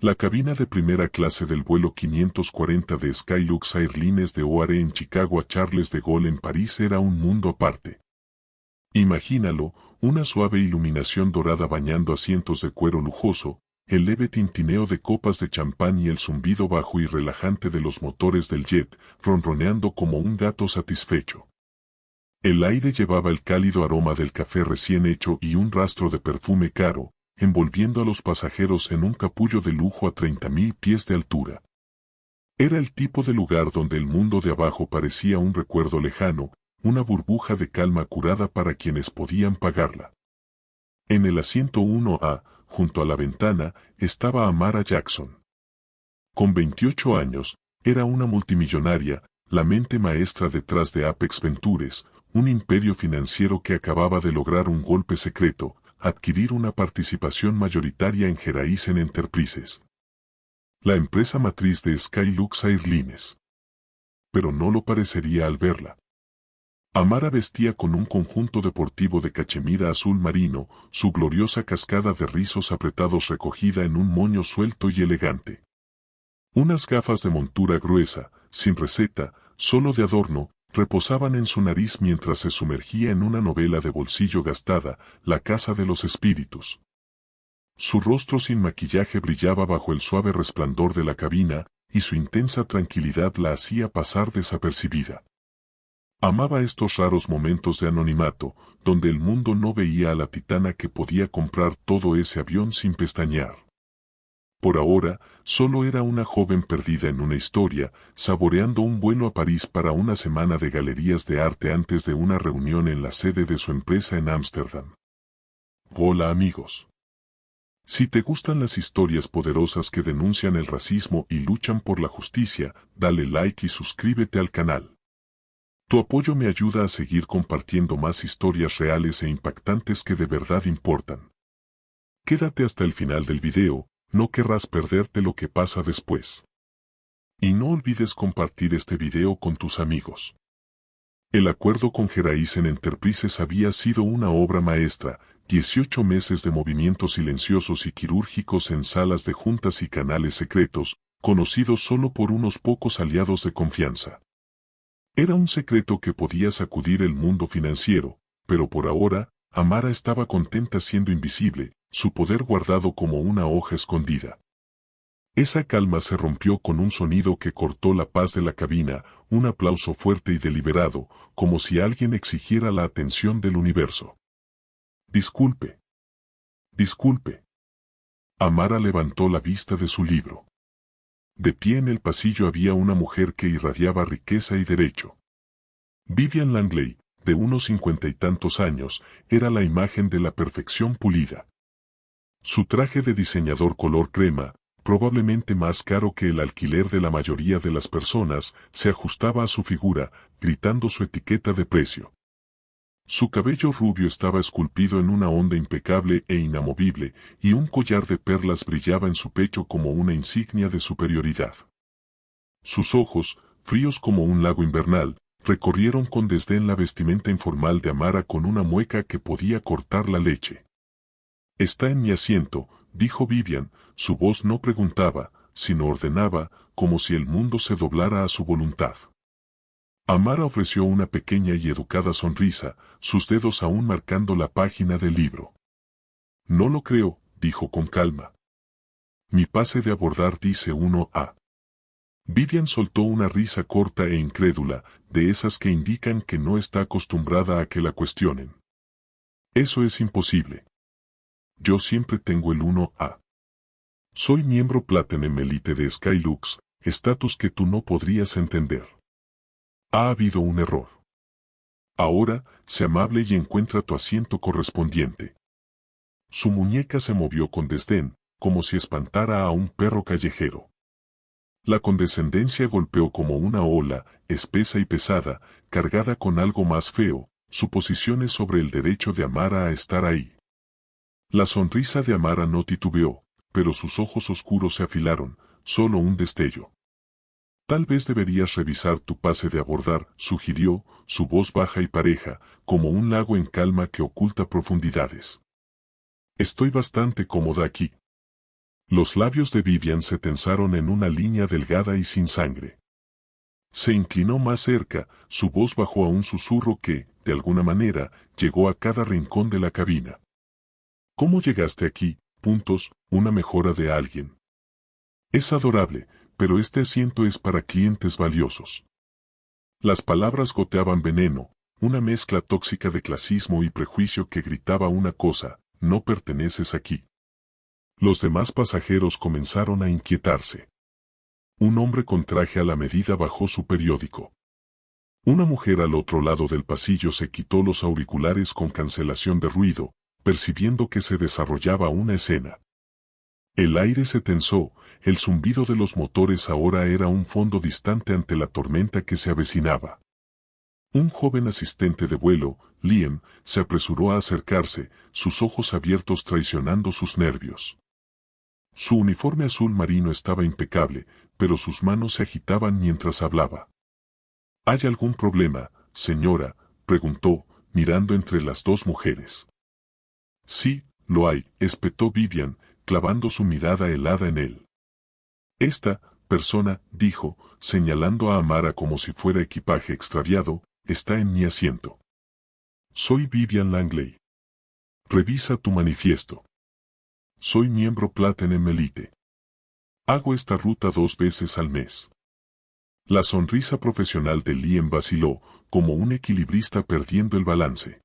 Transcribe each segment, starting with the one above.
La cabina de primera clase del vuelo 540 de Skylux Airlines de O'Hare en Chicago a Charles de Gaulle en París era un mundo aparte. Imagínalo, una suave iluminación dorada bañando asientos de cuero lujoso, el leve tintineo de copas de champán y el zumbido bajo y relajante de los motores del jet, ronroneando como un gato satisfecho. El aire llevaba el cálido aroma del café recién hecho y un rastro de perfume caro, envolviendo a los pasajeros en un capullo de lujo a 30.000 pies de altura. Era el tipo de lugar donde el mundo de abajo parecía un recuerdo lejano, una burbuja de calma curada para quienes podían pagarla. En el asiento 1A, junto a la ventana, estaba Amara Jackson. Con 28 años, era una multimillonaria, la mente maestra detrás de Apex Ventures, un imperio financiero que acababa de lograr un golpe secreto, adquirir una participación mayoritaria en Horizon Enterprises, la empresa matriz de Skylux Airlines. Pero no lo parecería al verla. Amara vestía con un conjunto deportivo de cachemira azul marino, su gloriosa cascada de rizos apretados recogida en un moño suelto y elegante. Unas gafas de montura gruesa, sin receta, solo de adorno, reposaban en su nariz mientras se sumergía en una novela de bolsillo gastada, La Casa de los Espíritus. Su rostro sin maquillaje brillaba bajo el suave resplandor de la cabina, y su intensa tranquilidad la hacía pasar desapercibida. Amaba estos raros momentos de anonimato, donde el mundo no veía a la titana que podía comprar todo ese avión sin pestañear. Por ahora, solo era una joven perdida en una historia, saboreando un vuelo a París para una semana de galerías de arte antes de una reunión en la sede de su empresa en Ámsterdam. Hola amigos. Si te gustan las historias poderosas que denuncian el racismo y luchan por la justicia, dale like y suscríbete al canal. Tu apoyo me ayuda a seguir compartiendo más historias reales e impactantes que de verdad importan. Quédate hasta el final del video, no querrás perderte lo que pasa después. Y no olvides compartir este video con tus amigos. El acuerdo con Horizon Enterprises había sido una obra maestra, 18 meses de movimientos silenciosos y quirúrgicos en salas de juntas y canales secretos, conocidos solo por unos pocos aliados de confianza. Era un secreto que podía sacudir el mundo financiero, pero por ahora, Amara estaba contenta siendo invisible, su poder guardado como una hoja escondida. Esa calma se rompió con un sonido que cortó la paz de la cabina, un aplauso fuerte y deliberado, como si alguien exigiera la atención del universo. Disculpe. Disculpe. Amara levantó la vista de su libro. De pie en el pasillo había una mujer que irradiaba riqueza y derecho. Vivian Langley, de unos 50 y tantos años, era la imagen de la perfección pulida. Su traje de diseñador color crema, probablemente más caro que el alquiler de la mayoría de las personas, se ajustaba a su figura, gritando su etiqueta de precio. Su cabello rubio estaba esculpido en una onda impecable e inamovible, y un collar de perlas brillaba en su pecho como una insignia de superioridad. Sus ojos, fríos como un lago invernal, recorrieron con desdén la vestimenta informal de Amara con una mueca que podía cortar la leche. «Está en mi asiento», dijo Vivian, su voz no preguntaba, sino ordenaba, como si el mundo se doblara a su voluntad. Amara ofreció una pequeña y educada sonrisa, sus dedos aún marcando la página del libro. «No lo creo», dijo con calma. «Mi pase de abordar dice 1A». Vivian soltó una risa corta e incrédula, de esas que indican que no está acostumbrada a que la cuestionen. «Eso es imposible. Yo siempre tengo el 1A. Soy miembro Platinum Elite de Skylux, estatus que tú no podrías entender. Ha habido un error. Ahora, sé amable y encuentra tu asiento correspondiente». Su muñeca se movió con desdén, como si espantara a un perro callejero. La condescendencia golpeó como una ola, espesa y pesada, cargada con algo más feo, suposiciones sobre el derecho de Amara a estar ahí. La sonrisa de Amara no titubeó, pero sus ojos oscuros se afilaron, solo un destello. «Tal vez deberías revisar tu pase de abordar», sugirió, su voz baja y pareja, como un lago en calma que oculta profundidades. «Estoy bastante cómoda aquí». Los labios de Vivian se tensaron en una línea delgada y sin sangre. Se inclinó más cerca, su voz bajó a un susurro que, de alguna manera, llegó a cada rincón de la cabina. ¿Cómo llegaste aquí? Una mejora de alguien. Es adorable, pero este asiento es para clientes valiosos. Las palabras goteaban veneno, una mezcla tóxica de clasismo y prejuicio que gritaba una cosa: no perteneces aquí. Los demás pasajeros comenzaron a inquietarse. Un hombre con traje a la medida bajó su periódico. Una mujer al otro lado del pasillo se quitó los auriculares con cancelación de ruido, percibiendo que se desarrollaba una escena. El aire se tensó, el zumbido de los motores ahora era un fondo distante ante la tormenta que se avecinaba. Un joven asistente de vuelo, Liam, se apresuró a acercarse, sus ojos abiertos traicionando sus nervios. Su uniforme azul marino estaba impecable, pero sus manos se agitaban mientras hablaba. ¿Hay algún problema, señora?, preguntó, mirando entre las dos mujeres. Sí, lo hay, espetó Vivian, clavando su mirada helada en él. Esta persona, dijo, señalando a Amara como si fuera equipaje extraviado, está en mi asiento. Soy Vivian Langley. Revisa tu manifiesto. Soy miembro Platinum Elite. Hago esta ruta 2 veces al mes. La sonrisa profesional de Liam vaciló, como un equilibrista perdiendo el balance.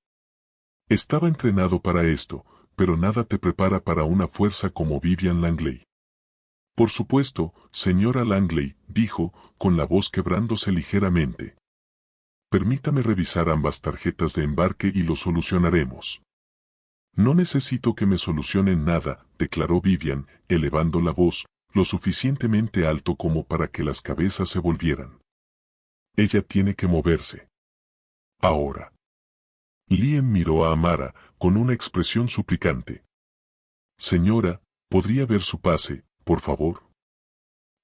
Estaba entrenado para esto, pero nada te prepara para una fuerza como Vivian Langley. Por supuesto, señora Langley, dijo, con la voz quebrándose ligeramente. Permítame revisar ambas tarjetas de embarque y lo solucionaremos. No necesito que me solucionen nada, declaró Vivian, elevando la voz, lo suficientemente alto como para que las cabezas se volvieran. Ella tiene que moverse. Ahora. Liam miró a Amara, con una expresión suplicante. Señora, ¿podría ver su pase, por favor?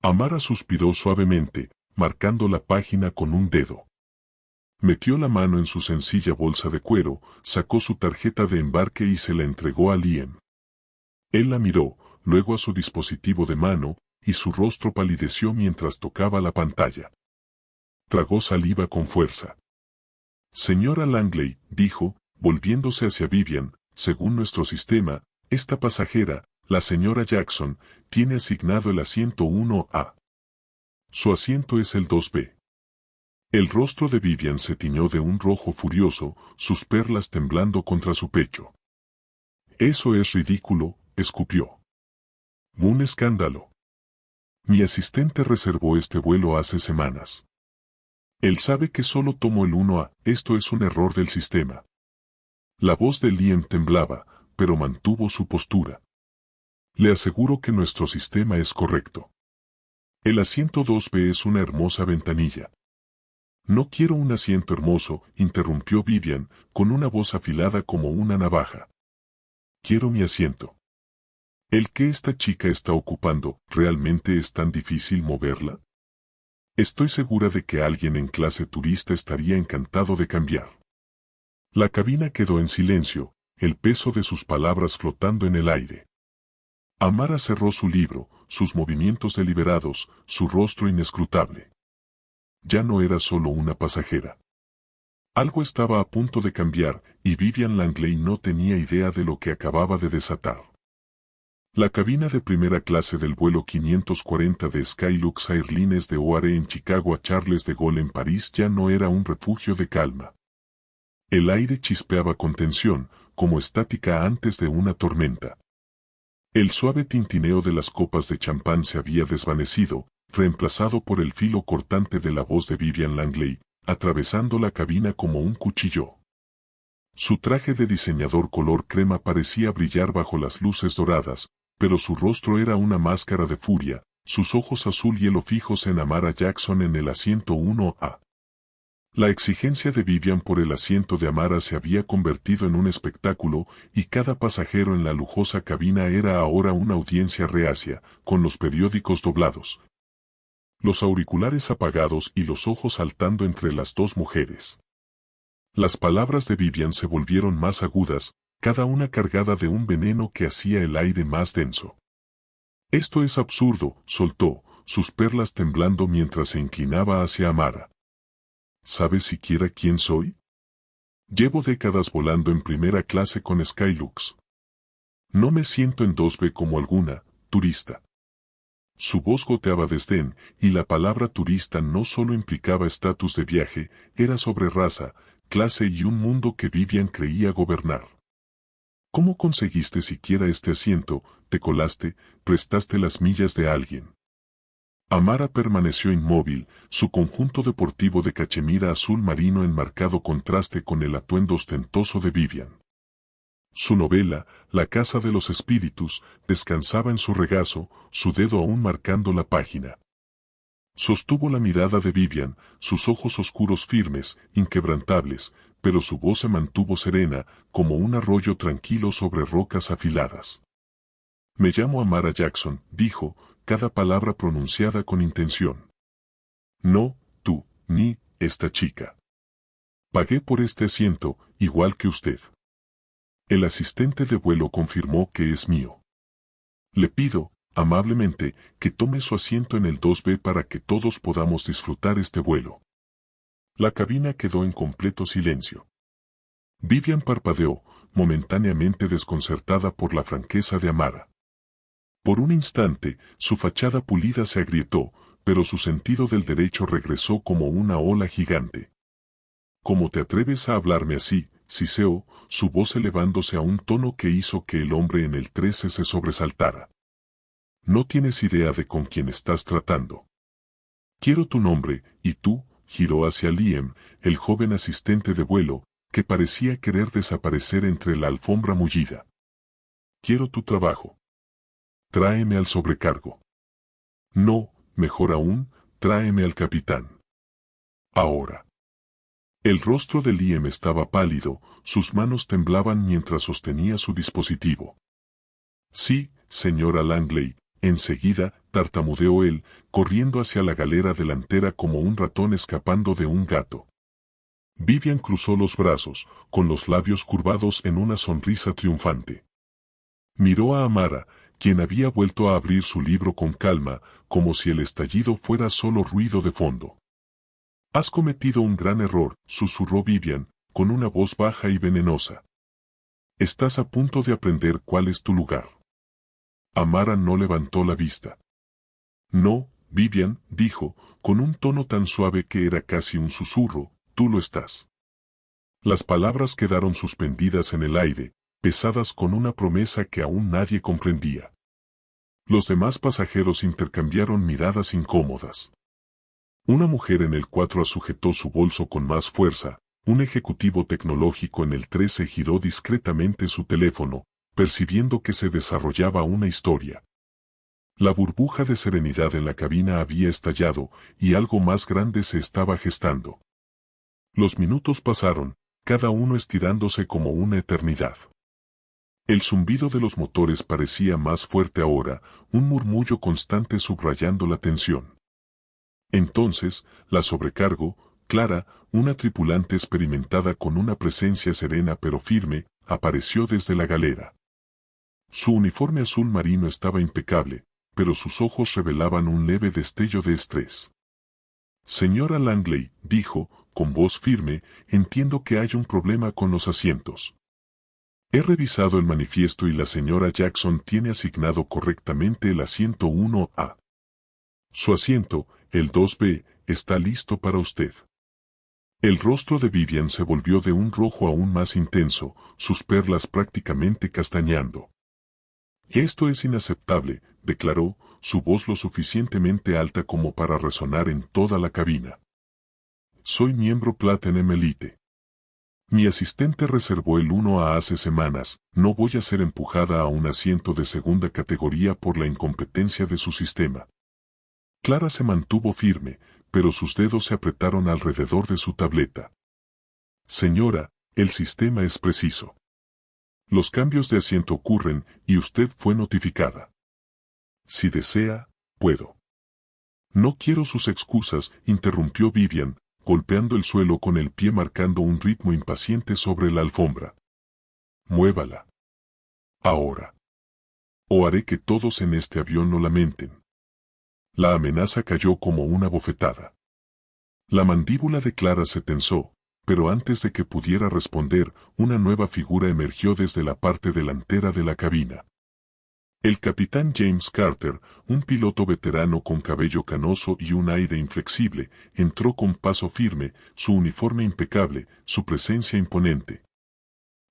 Amara suspiró suavemente, marcando la página con un dedo. Metió la mano en su sencilla bolsa de cuero, sacó su tarjeta de embarque y se la entregó a Liam. Él la miró, luego a su dispositivo de mano, y su rostro palideció mientras tocaba la pantalla. Tragó saliva con fuerza. Señora Langley, dijo, volviéndose hacia Vivian, según nuestro sistema, esta pasajera, la señora Jackson, tiene asignado el asiento 1A. Su asiento es el 2B. El rostro de Vivian se tiñó de un rojo furioso, sus perlas temblando contra su pecho. Eso es ridículo, escupió. Un escándalo. Mi asistente reservó este vuelo hace semanas. Él sabe que solo tomo el 1A, esto es un error del sistema. La voz de Liam temblaba, pero mantuvo su postura. Le aseguro que nuestro sistema es correcto. El asiento 2B es una hermosa ventanilla. No quiero un asiento hermoso, interrumpió Vivian, con una voz afilada como una navaja. Quiero mi asiento. ¿El que esta chica está ocupando, realmente es tan difícil moverla? Estoy segura de que alguien en clase turista estaría encantado de cambiar. La cabina quedó en silencio, el peso de sus palabras flotando en el aire. Amara cerró su libro, sus movimientos deliberados, su rostro inescrutable. Ya no era solo una pasajera. Algo estaba a punto de cambiar, y Vivian Langley no tenía idea de lo que acababa de desatar. La cabina de primera clase del vuelo 540 de Skylux Airlines de O'Hare en Chicago a Charles de Gaulle en París ya no era un refugio de calma. El aire chispeaba con tensión, como estática antes de una tormenta. El suave tintineo de las copas de champán se había desvanecido, reemplazado por el filo cortante de la voz de Vivian Langley, atravesando la cabina como un cuchillo. Su traje de diseñador color crema parecía brillar bajo las luces doradas, pero su rostro era una máscara de furia, sus ojos azul hielo fijos en Amara Jackson en el asiento 1A. La exigencia de Vivian por el asiento de Amara se había convertido en un espectáculo, y cada pasajero en la lujosa cabina era ahora una audiencia reacia, con los periódicos doblados, los auriculares apagados y los ojos saltando entre las dos mujeres. Las palabras de Vivian se volvieron más agudas, cada una cargada de un veneno que hacía el aire más denso. Esto es absurdo, soltó, sus perlas temblando mientras se inclinaba hacia Amara. ¿Sabes siquiera quién soy? Llevo décadas volando en primera clase con Skylux. No me siento en 2B como alguna turista. Su voz goteaba desdén, y la palabra turista no solo implicaba estatus de viaje, era sobre raza, clase y un mundo que Vivian creía gobernar. ¿Cómo conseguiste siquiera este asiento? ¿Te colaste? ¿Prestaste las millas de alguien? Amara permaneció inmóvil, su conjunto deportivo de cachemira azul marino en marcado contraste con el atuendo ostentoso de Vivian. Su novela, La Casa de los Espíritus, descansaba en su regazo, su dedo aún marcando la página. Sostuvo la mirada de Vivian, sus ojos oscuros firmes, inquebrantables, pero su voz se mantuvo serena, como un arroyo tranquilo sobre rocas afiladas. Me llamo Amara Jackson, dijo, cada palabra pronunciada con intención. No, tú, ni esta chica. Pagué por este asiento, igual que usted. El asistente de vuelo confirmó que es mío. Le pido, amablemente, que tome su asiento en el 2B para que todos podamos disfrutar este vuelo. La cabina quedó en completo silencio. Vivian parpadeó, momentáneamente desconcertada por la franqueza de Amara. Por un instante, su fachada pulida se agrietó, pero su sentido del derecho regresó como una ola gigante. ¿Cómo te atreves a hablarme así? Siseó, su voz elevándose a un tono que hizo que el hombre en el 13 se sobresaltara. No tienes idea de con quién estás tratando. Quiero tu nombre, y tú, giró hacia Liam, el joven asistente de vuelo, que parecía querer desaparecer entre la alfombra mullida. Quiero tu trabajo. Tráeme al sobrecargo. No, mejor aún, tráeme al capitán. Ahora. El rostro de Liam estaba pálido, sus manos temblaban mientras sostenía su dispositivo. Sí, señora Langley, enseguida, tartamudeó él, corriendo hacia la galera delantera como un ratón escapando de un gato. Vivian cruzó los brazos, con los labios curvados en una sonrisa triunfante. Miró a Amara, quien había vuelto a abrir su libro con calma, como si el estallido fuera solo ruido de fondo. Has cometido un gran error, susurró Vivian, con una voz baja y venenosa. Estás a punto de aprender cuál es tu lugar. Amara no levantó la vista. No, Vivian, dijo, con un tono tan suave que era casi un susurro, tú lo estás. Las palabras quedaron suspendidas en el aire, pesadas con una promesa que aún nadie comprendía. Los demás pasajeros intercambiaron miradas incómodas. Una mujer en el 4 sujetó su bolso con más fuerza, un ejecutivo tecnológico en el 13 giró discretamente su teléfono, percibiendo que se desarrollaba una historia. La burbuja de serenidad en la cabina había estallado, y algo más grande se estaba gestando. Los minutos pasaron, cada uno estirándose como una eternidad. El zumbido de los motores parecía más fuerte ahora, un murmullo constante subrayando la tensión. Entonces, la sobrecargo, Clara, una tripulante experimentada con una presencia serena pero firme, apareció desde la galera. Su uniforme azul marino estaba impecable, pero sus ojos revelaban un leve destello de estrés. Señora Langley, dijo, con voz firme, entiendo que hay un problema con los asientos. He revisado el manifiesto y la señora Jackson tiene asignado correctamente el asiento 1A. Su asiento, el 2B, está listo para usted. El rostro de Vivian se volvió de un rojo aún más intenso, sus perlas prácticamente castañando. Esto es inaceptable, declaró, su voz lo suficientemente alta como para resonar en toda la cabina. Soy miembro Platinum Elite. Mi asistente reservó el 1A hace semanas, no voy a ser empujada a un asiento de segunda categoría por la incompetencia de su sistema. Clara se mantuvo firme, pero sus dedos se apretaron alrededor de su tableta. Señora, el sistema es preciso. Los cambios de asiento ocurren, y usted fue notificada. Si desea, puedo. No quiero sus excusas, interrumpió Vivian, golpeando el suelo con el pie marcando un ritmo impaciente sobre la alfombra. Muévala. Ahora. o haré que todos en este avión lo lamenten. La amenaza cayó como una bofetada. La mandíbula de Clara se tensó, pero antes de que pudiera responder, una nueva figura emergió desde la parte delantera de la cabina. El capitán James Carter, un piloto veterano con cabello canoso y un aire inflexible, entró con paso firme, su uniforme impecable, su presencia imponente.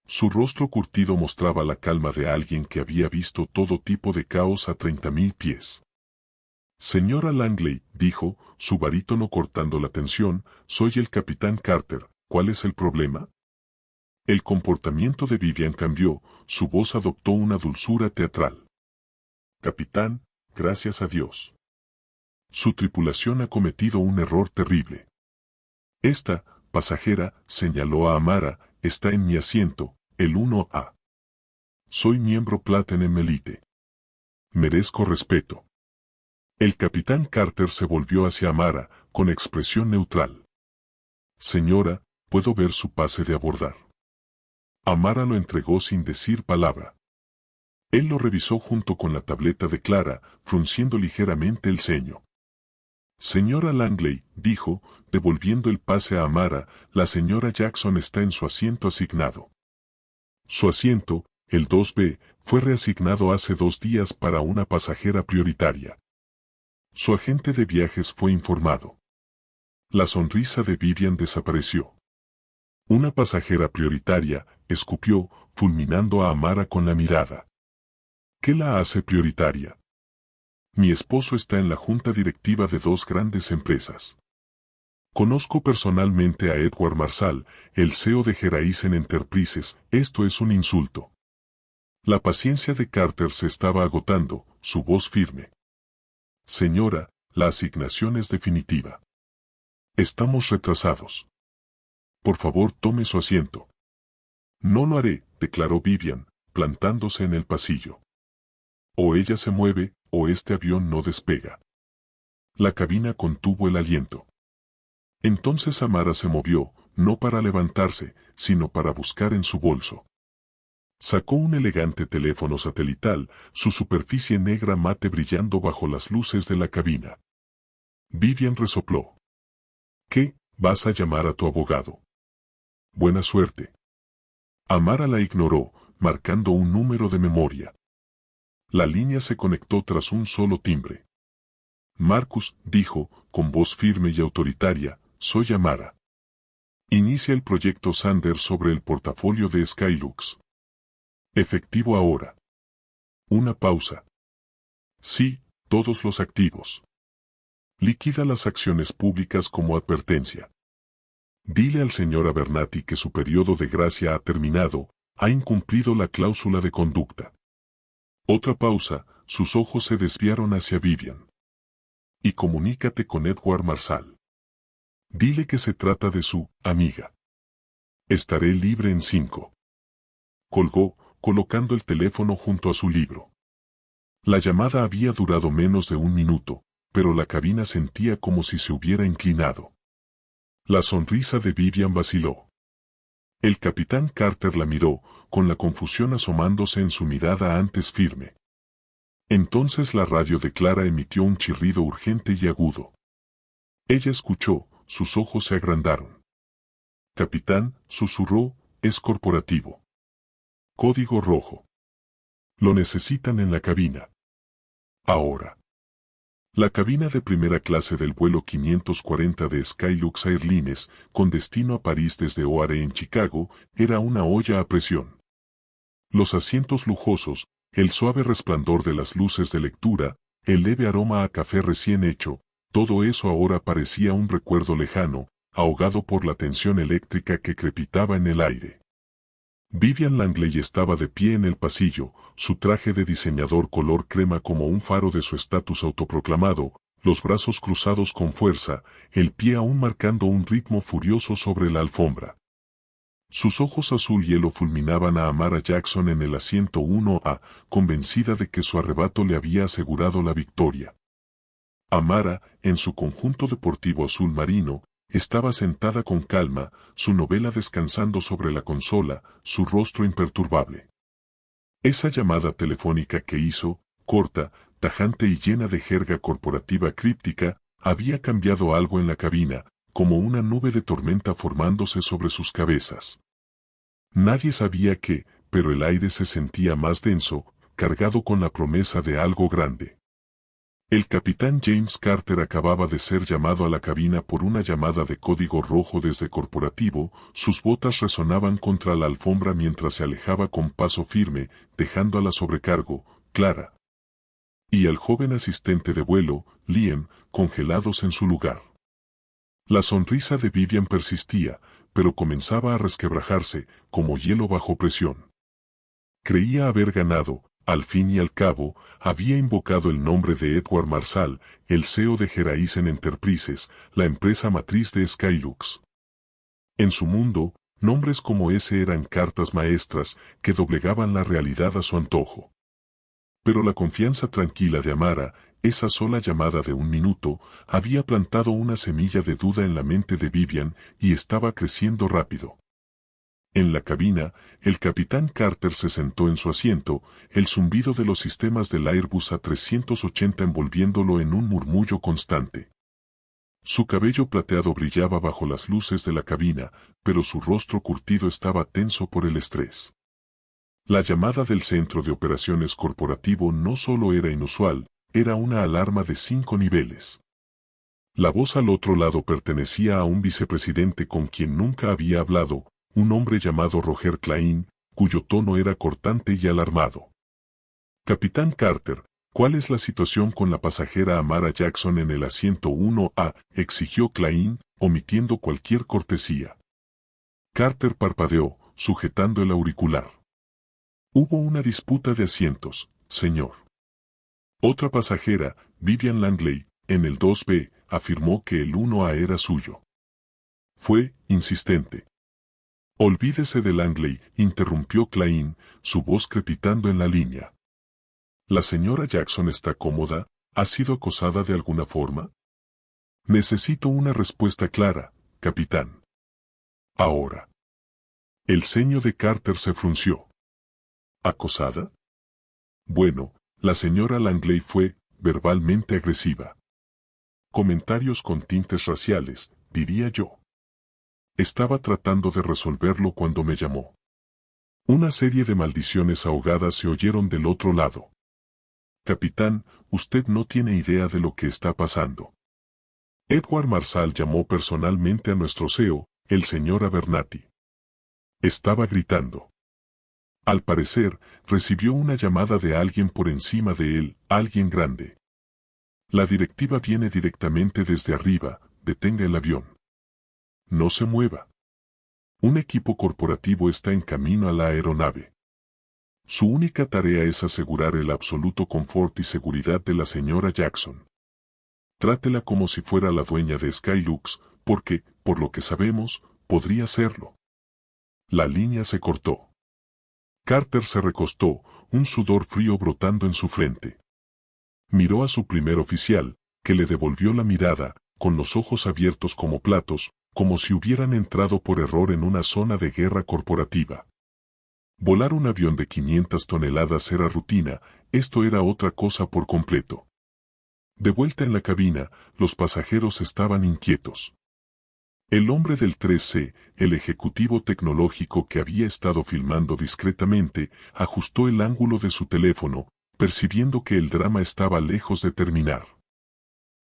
Su rostro curtido mostraba la calma de alguien que había visto todo tipo de caos a 30.000 pies. Señora Langley, dijo, su barítono cortando la tensión, soy el capitán Carter, ¿cuál es el problema? El comportamiento de Vivian cambió, su voz adoptó una dulzura teatral. Capitán, gracias a Dios. Su tripulación ha cometido un error terrible. Esta, pasajera, señaló a Amara, está en mi asiento, el 1A. Soy miembro Platinum Elite. Merezco respeto. El capitán Carter se volvió hacia Amara, con expresión neutral. Señora, ¿puedo ver su pase de abordar? Amara lo entregó sin decir palabra. Él lo revisó junto con la tableta de Clara, frunciendo ligeramente el ceño. Señora Langley, dijo, devolviendo el pase a Amara, la señora Jackson está en su asiento asignado. Su asiento, el 2B, fue reasignado hace 2 días para una pasajera prioritaria. Su agente de viajes fue informado. La sonrisa de Vivian desapareció. Una pasajera prioritaria, escupió, fulminando a Amara con la mirada. ¿Qué la hace prioritaria? Mi esposo está en la junta directiva de 2 grandes empresas. Conozco personalmente a Edward Marshall, el CEO de Horizon Enterprises, esto es un insulto. La paciencia de Carter se estaba agotando, su voz firme. Señora, la asignación es definitiva. Estamos retrasados. Por favor, tome su asiento. No lo haré, declaró Vivian, plantándose en el pasillo. O ella se mueve, o este avión no despega. La cabina contuvo el aliento. Entonces Amara se movió, no para levantarse, sino para buscar en su bolso. Sacó un elegante teléfono satelital, su superficie negra mate brillando bajo las luces de la cabina. Vivian resopló. ¿Qué? ¿Vas a llamar a tu abogado? Buena suerte. Amara la ignoró, marcando un número de memoria. La línea se conectó tras un solo timbre. Marcus, dijo, con voz firme y autoritaria, soy Amara. Inicia el proyecto Sander sobre el portafolio de Skylux. Efectivo ahora. Una pausa. Sí, todos los activos. Liquida las acciones públicas como advertencia. Dile al señor Abernathy que su periodo de gracia ha terminado, ha incumplido la cláusula de conducta. Otra pausa, sus ojos se desviaron hacia Vivian. Y comunícate con Edward Marshall. Dile que se trata de su amiga. Estaré libre en 5. Colgó, colocando el teléfono junto a su libro. La llamada había durado menos de 1 minuto, pero la cabina sentía como si se hubiera inclinado. La sonrisa de Vivian vaciló. El capitán Carter la miró, con la confusión asomándose en su mirada antes firme. Entonces la radio de Clara emitió un chirrido urgente y agudo. Ella escuchó, sus ojos se agrandaron. Capitán, susurró, es corporativo. Código rojo. Lo necesitan en la cabina. Ahora. La cabina de primera clase del vuelo 540 de Skylux Airlines, con destino a París desde O'Hare en Chicago, era una olla a presión. Los asientos lujosos, el suave resplandor de las luces de lectura, el leve aroma a café recién hecho, todo eso ahora parecía un recuerdo lejano, ahogado por la tensión eléctrica que crepitaba en el aire. Vivian Langley estaba de pie en el pasillo, su traje de diseñador color crema como un faro de su estatus autoproclamado, los brazos cruzados con fuerza, el pie aún marcando un ritmo furioso sobre la alfombra. Sus ojos azul hielo fulminaban a Amara Jackson en el asiento 1A, convencida de que su arrebato le había asegurado la victoria. Amara, en su conjunto deportivo azul marino, estaba sentada con calma, su novela descansando sobre la consola, su rostro imperturbable. Esa llamada telefónica que hizo, corta, tajante y llena de jerga corporativa críptica, había cambiado algo en la cabina, como una nube de tormenta formándose sobre sus cabezas. Nadie sabía qué, pero el aire se sentía más denso, cargado con la promesa de algo grande. El capitán James Carter acababa de ser llamado a la cabina por una llamada de código rojo desde corporativo, sus botas resonaban contra la alfombra mientras se alejaba con paso firme, dejando a la sobrecargo, Clara, y al joven asistente de vuelo, Liam, congelados en su lugar. La sonrisa de Vivian persistía, pero comenzaba a resquebrajarse, como hielo bajo presión. Creía haber ganado, al fin y al cabo, había invocado el nombre de Edward Marshall, el CEO de Horizon Enterprises, la empresa matriz de Skylux. En su mundo, nombres como ese eran cartas maestras que doblegaban la realidad a su antojo. Pero la confianza tranquila de Amara, esa sola llamada de un minuto, había plantado una semilla de duda en la mente de Vivian y estaba creciendo rápido. En la cabina, el capitán Carter se sentó en su asiento, el zumbido de los sistemas del Airbus A380 envolviéndolo en un murmullo constante. Su cabello plateado brillaba bajo las luces de la cabina, pero su rostro curtido estaba tenso por el estrés. La llamada del centro de operaciones corporativo no solo era inusual, era una alarma de 5 niveles. La voz al otro lado pertenecía a un vicepresidente con quien nunca había hablado, un hombre llamado Roger Klein, cuyo tono era cortante y alarmado. Capitán Carter, ¿cuál es la situación con la pasajera Amara Jackson en el asiento 1A? Exigió Klein, omitiendo cualquier cortesía. Carter parpadeó, sujetando el auricular. Hubo una disputa de asientos, señor. Otra pasajera, Vivian Langley, en el 2B, afirmó que el 1A era suyo. Fue insistente. Olvídese de Langley, interrumpió Klein, su voz crepitando en la línea. ¿La señora Jackson está cómoda? ¿Ha sido acosada de alguna forma? Necesito una respuesta clara, capitán. Ahora. El ceño de Carter se frunció. ¿Acosada? Bueno, la señora Langley fue, verbalmente agresiva. Comentarios con tintes raciales, diría yo. Estaba tratando de resolverlo cuando me llamó. Una serie de maldiciones ahogadas se oyeron del otro lado. Capitán, usted no tiene idea de lo que está pasando. Edward Marshall llamó personalmente a nuestro CEO, el señor Abernathy. Estaba gritando. Al parecer, recibió una llamada de alguien por encima de él, alguien grande. La directiva viene directamente desde arriba, detenga el avión. No se mueva. Un equipo corporativo está en camino a la aeronave. Su única tarea es asegurar el absoluto confort y seguridad de la señora Jackson. Trátela como si fuera la dueña de Skylux, porque, por lo que sabemos, podría serlo. La línea se cortó. Carter se recostó, un sudor frío brotando en su frente. Miró a su primer oficial, que le devolvió la mirada, con los ojos abiertos como platos, como si hubieran entrado por error en una zona de guerra corporativa. Volar un avión de 500 toneladas era rutina, esto era otra cosa por completo. De vuelta en la cabina, los pasajeros estaban inquietos. El hombre del 3C, el ejecutivo tecnológico que había estado filmando discretamente, ajustó el ángulo de su teléfono, percibiendo que el drama estaba lejos de terminar.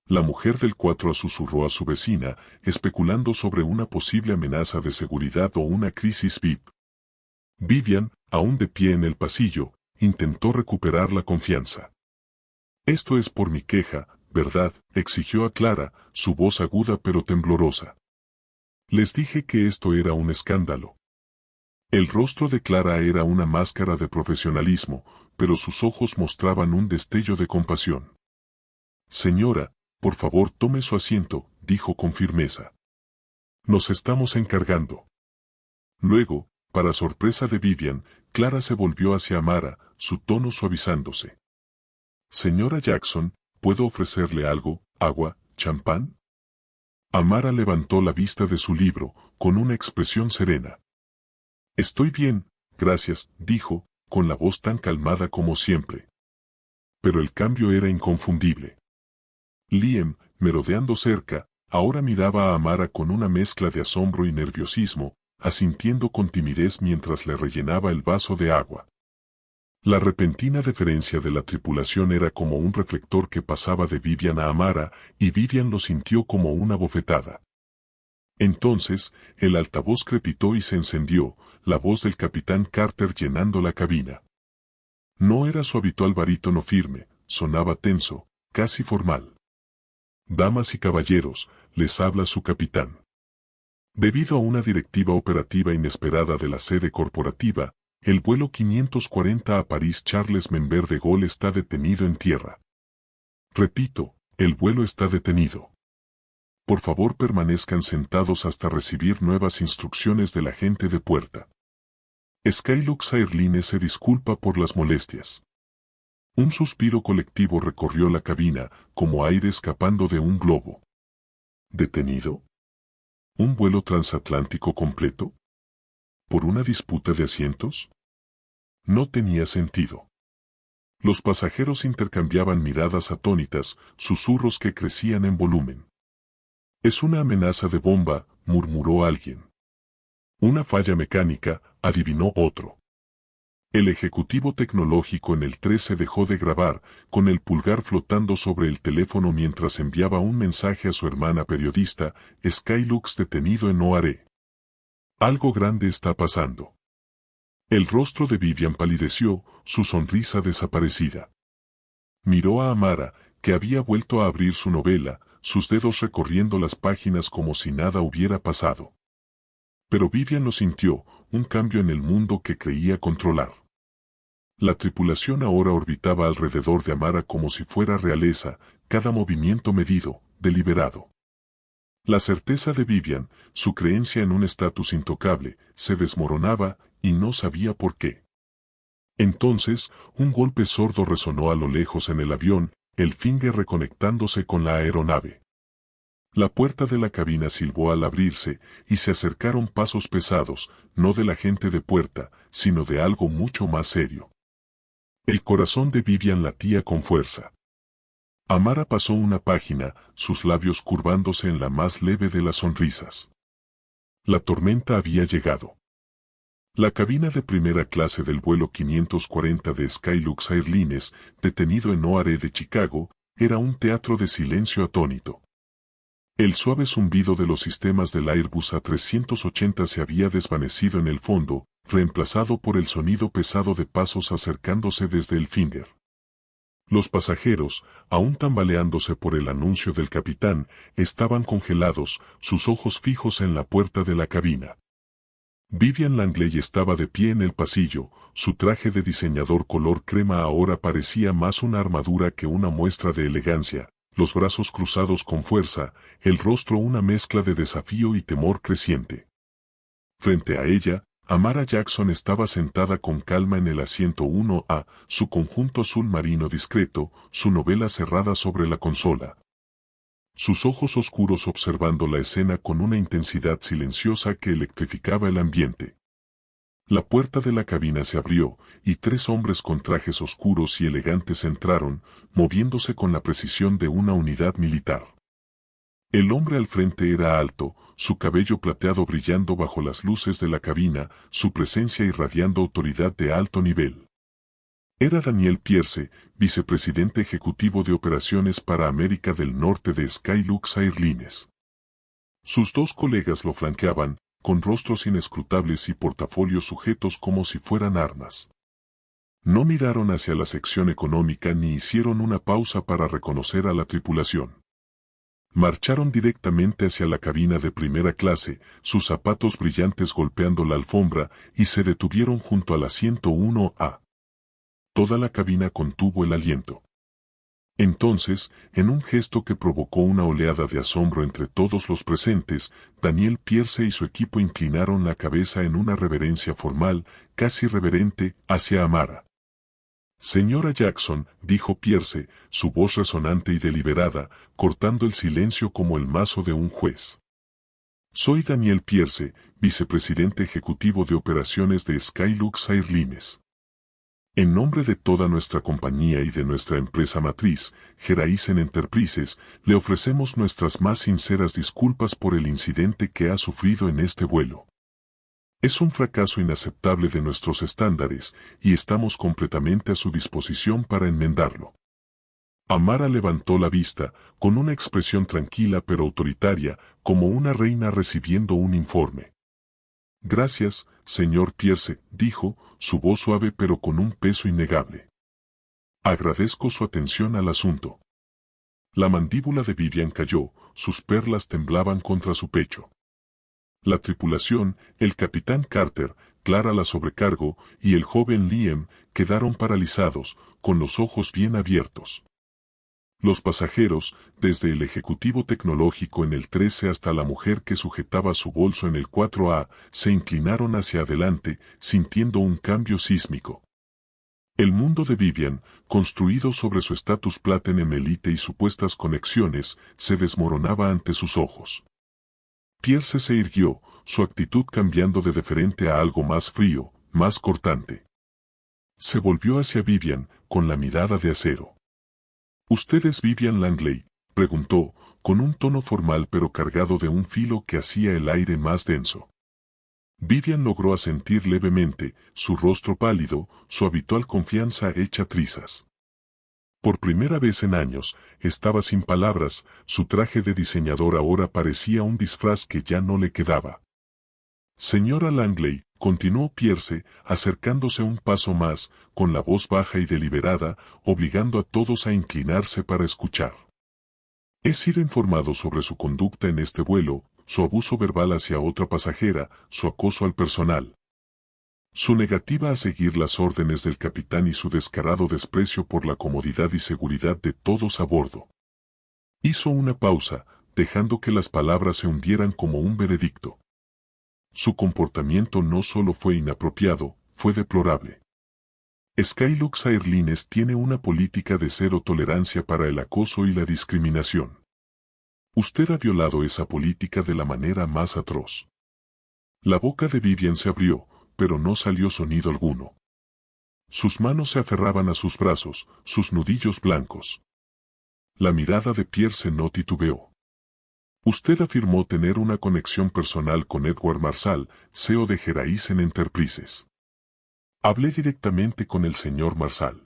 La mujer del 4 susurró a su vecina, especulando sobre una posible amenaza de seguridad o una crisis VIP. Vivian, aún de pie en el pasillo, intentó recuperar la confianza. Esto es por mi queja, ¿verdad?, exigió a Clara, su voz aguda pero temblorosa. Les dije que esto era un escándalo. El rostro de Clara era una máscara de profesionalismo, pero sus ojos mostraban un destello de compasión. Señora, por favor tome su asiento, dijo con firmeza. Nos estamos encargando. Luego, para sorpresa de Vivian, Clara se volvió hacia Amara, su tono suavizándose. Señora Jackson, ¿puedo ofrecerle algo, agua, champán? Amara levantó la vista de su libro, con una expresión serena. Estoy bien, gracias, dijo, con la voz tan calmada como siempre. Pero el cambio era inconfundible. Liam, merodeando cerca, ahora miraba a Amara con una mezcla de asombro y nerviosismo, asintiendo con timidez mientras le rellenaba el vaso de agua. La repentina deferencia de la tripulación era como un reflector que pasaba de Vivian a Amara, y Vivian lo sintió como una bofetada. Entonces, el altavoz crepitó y se encendió, la voz del capitán Carter llenando la cabina. No era su habitual barítono firme, sonaba tenso, casi formal. Damas y caballeros, les habla su capitán. Debido a una directiva operativa inesperada de la sede corporativa, el vuelo 540 a París Charles Member de Gaulle está detenido en tierra. Repito, el vuelo está detenido. Por favor permanezcan sentados hasta recibir nuevas instrucciones del agente de puerta. Skylux Airlines se disculpa por las molestias. Un suspiro colectivo recorrió la cabina, como aire escapando de un globo. ¿Detenido? ¿Un vuelo transatlántico completo? ¿Por una disputa de asientos? No tenía sentido. Los pasajeros intercambiaban miradas atónitas, susurros que crecían en volumen. Es una amenaza de bomba, murmuró alguien. Una falla mecánica, adivinó otro. El ejecutivo tecnológico en el 13 dejó de grabar, con el pulgar flotando sobre el teléfono mientras enviaba un mensaje a su hermana periodista, Skylux detenido en O'Hare. Algo grande está pasando. El rostro de Vivian palideció, su sonrisa desaparecida. Miró a Amara, que había vuelto a abrir su novela, sus dedos recorriendo las páginas como si nada hubiera pasado. Pero Vivian lo sintió, un cambio en el mundo que creía controlar. La tripulación ahora orbitaba alrededor de Amara como si fuera realeza, cada movimiento medido, deliberado. La certeza de Vivian, su creencia en un estatus intocable, se desmoronaba, y no sabía por qué. Entonces, un golpe sordo resonó a lo lejos en el avión, el Finger reconectándose con la aeronave. La puerta de la cabina silbó al abrirse, y se acercaron pasos pesados, no del agente de puerta, sino de algo mucho más serio. El corazón de Vivian latía con fuerza. Amara pasó una página, sus labios curvándose en la más leve de las sonrisas. La tormenta había llegado. La cabina de primera clase del vuelo 540 de Skylux Airlines, detenido en O'Hare de Chicago, era un teatro de silencio atónito. El suave zumbido de los sistemas del Airbus A380 se había desvanecido en el fondo, reemplazado por el sonido pesado de pasos acercándose desde el Finger. Los pasajeros, aún tambaleándose por el anuncio del capitán, estaban congelados, sus ojos fijos en la puerta de la cabina. Vivian Langley estaba de pie en el pasillo, su traje de diseñador color crema ahora parecía más una armadura que una muestra de elegancia, los brazos cruzados con fuerza, el rostro una mezcla de desafío y temor creciente. Frente a ella, Amara Jackson estaba sentada con calma en el asiento 1A, su conjunto azul marino discreto, su novela cerrada sobre la consola. Sus ojos oscuros observando la escena con una intensidad silenciosa que electrificaba el ambiente. La puerta de la cabina se abrió, y tres hombres con trajes oscuros y elegantes entraron, moviéndose con la precisión de una unidad militar. El hombre al frente era alto, su cabello plateado brillando bajo las luces de la cabina, su presencia irradiando autoridad de alto nivel. Era Daniel Pierce, vicepresidente ejecutivo de operaciones para América del Norte de Skylux Airlines. Sus dos colegas lo flanqueaban, con rostros inescrutables y portafolios sujetos como si fueran armas. No miraron hacia la sección económica ni hicieron una pausa para reconocer a la tripulación. Marcharon directamente hacia la cabina de primera clase, sus zapatos brillantes golpeando la alfombra, y se detuvieron junto al asiento 1A. Toda la cabina contuvo el aliento. Entonces, en un gesto que provocó una oleada de asombro entre todos los presentes, Daniel Pierce y su equipo inclinaron la cabeza en una reverencia formal, casi reverente, hacia Amara. Señora Jackson, dijo Pierce, su voz resonante y deliberada, cortando el silencio como el mazo de un juez. Soy Daniel Pierce, vicepresidente ejecutivo de operaciones de Skylux Airlines. En nombre de toda nuestra compañía y de nuestra empresa matriz, Horizon Enterprises, le ofrecemos nuestras más sinceras disculpas por el incidente que ha sufrido en este vuelo. Es un fracaso inaceptable de nuestros estándares y estamos completamente a su disposición para enmendarlo. Amara levantó la vista, con una expresión tranquila pero autoritaria, como una reina recibiendo un informe. Gracias, señor Pierce, dijo, su voz suave pero con un peso innegable. Agradezco su atención al asunto. La mandíbula de Vivian cayó, sus perlas temblaban contra su pecho. La tripulación, el capitán Carter, Clara la sobrecargo y el joven Liam quedaron paralizados, con los ojos bien abiertos. Los pasajeros, desde el ejecutivo tecnológico en el 13 hasta la mujer que sujetaba su bolso en el 4A, se inclinaron hacia adelante, sintiendo un cambio sísmico. El mundo de Vivian, construido sobre su status platinum elite y supuestas conexiones, se desmoronaba ante sus ojos. Pierce se irguió, su actitud cambiando de deferente a algo más frío, más cortante. Se volvió hacia Vivian, con la mirada de acero. ¿Usted es Vivian Langley?, preguntó, con un tono formal pero cargado de un filo que hacía el aire más denso. Vivian logró asentir levemente, su rostro pálido, su habitual confianza hecha trizas. Por primera vez en años, estaba sin palabras, su traje de diseñador ahora parecía un disfraz que ya no le quedaba. Señora Langley, continuó Pierce, acercándose un paso más, con la voz baja y deliberada, obligando a todos a inclinarse para escuchar. He sido informado sobre su conducta en este vuelo, su abuso verbal hacia otra pasajera, su acoso al personal. Su negativa a seguir las órdenes del capitán y su descarado desprecio por la comodidad y seguridad de todos a bordo. Hizo una pausa, dejando que las palabras se hundieran como un veredicto. Su comportamiento no solo fue inapropiado, fue deplorable. Skylux Airlines tiene una política de cero tolerancia para el acoso y la discriminación. Usted ha violado esa política de la manera más atroz. La boca de Vivian se abrió, pero no salió sonido alguno. Sus manos se aferraban a sus brazos, sus nudillos blancos. La mirada de Pierce no titubeó. Usted afirmó tener una conexión personal con Edward Marshall, CEO de Horizon Enterprises. Hablé directamente con el señor Marshall.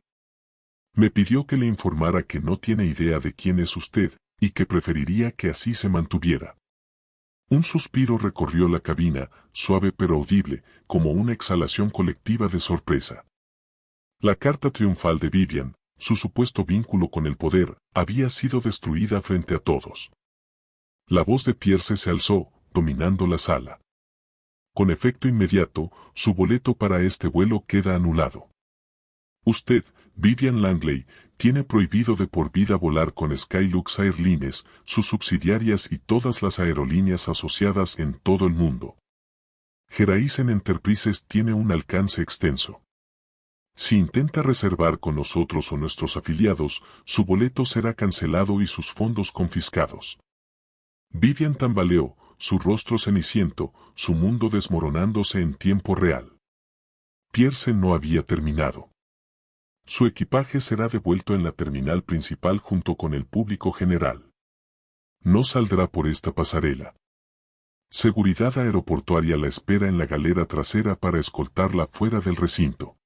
Me pidió que le informara que no tiene idea de quién es usted, y que preferiría que así se mantuviera. Un suspiro recorrió la cabina, suave pero audible, como una exhalación colectiva de sorpresa. La carta triunfal de Vivian, su supuesto vínculo con el poder, había sido destruida frente a todos. La voz de Pierce se alzó, dominando la sala. Con efecto inmediato, su boleto para este vuelo queda anulado. Usted, Vivian Langley, tiene prohibido de por vida volar con Skylux Airlines, sus subsidiarias y todas las aerolíneas asociadas en todo el mundo. Horizon Enterprises tiene un alcance extenso. Si intenta reservar con nosotros o nuestros afiliados, su boleto será cancelado y sus fondos confiscados. Vivian tambaleó, su rostro ceniciento, su mundo desmoronándose en tiempo real. Pierce no había terminado. Su equipaje será devuelto en la terminal principal junto con el público general. No saldrá por esta pasarela. Seguridad aeroportuaria la espera en la galera trasera para escoltarla fuera del recinto.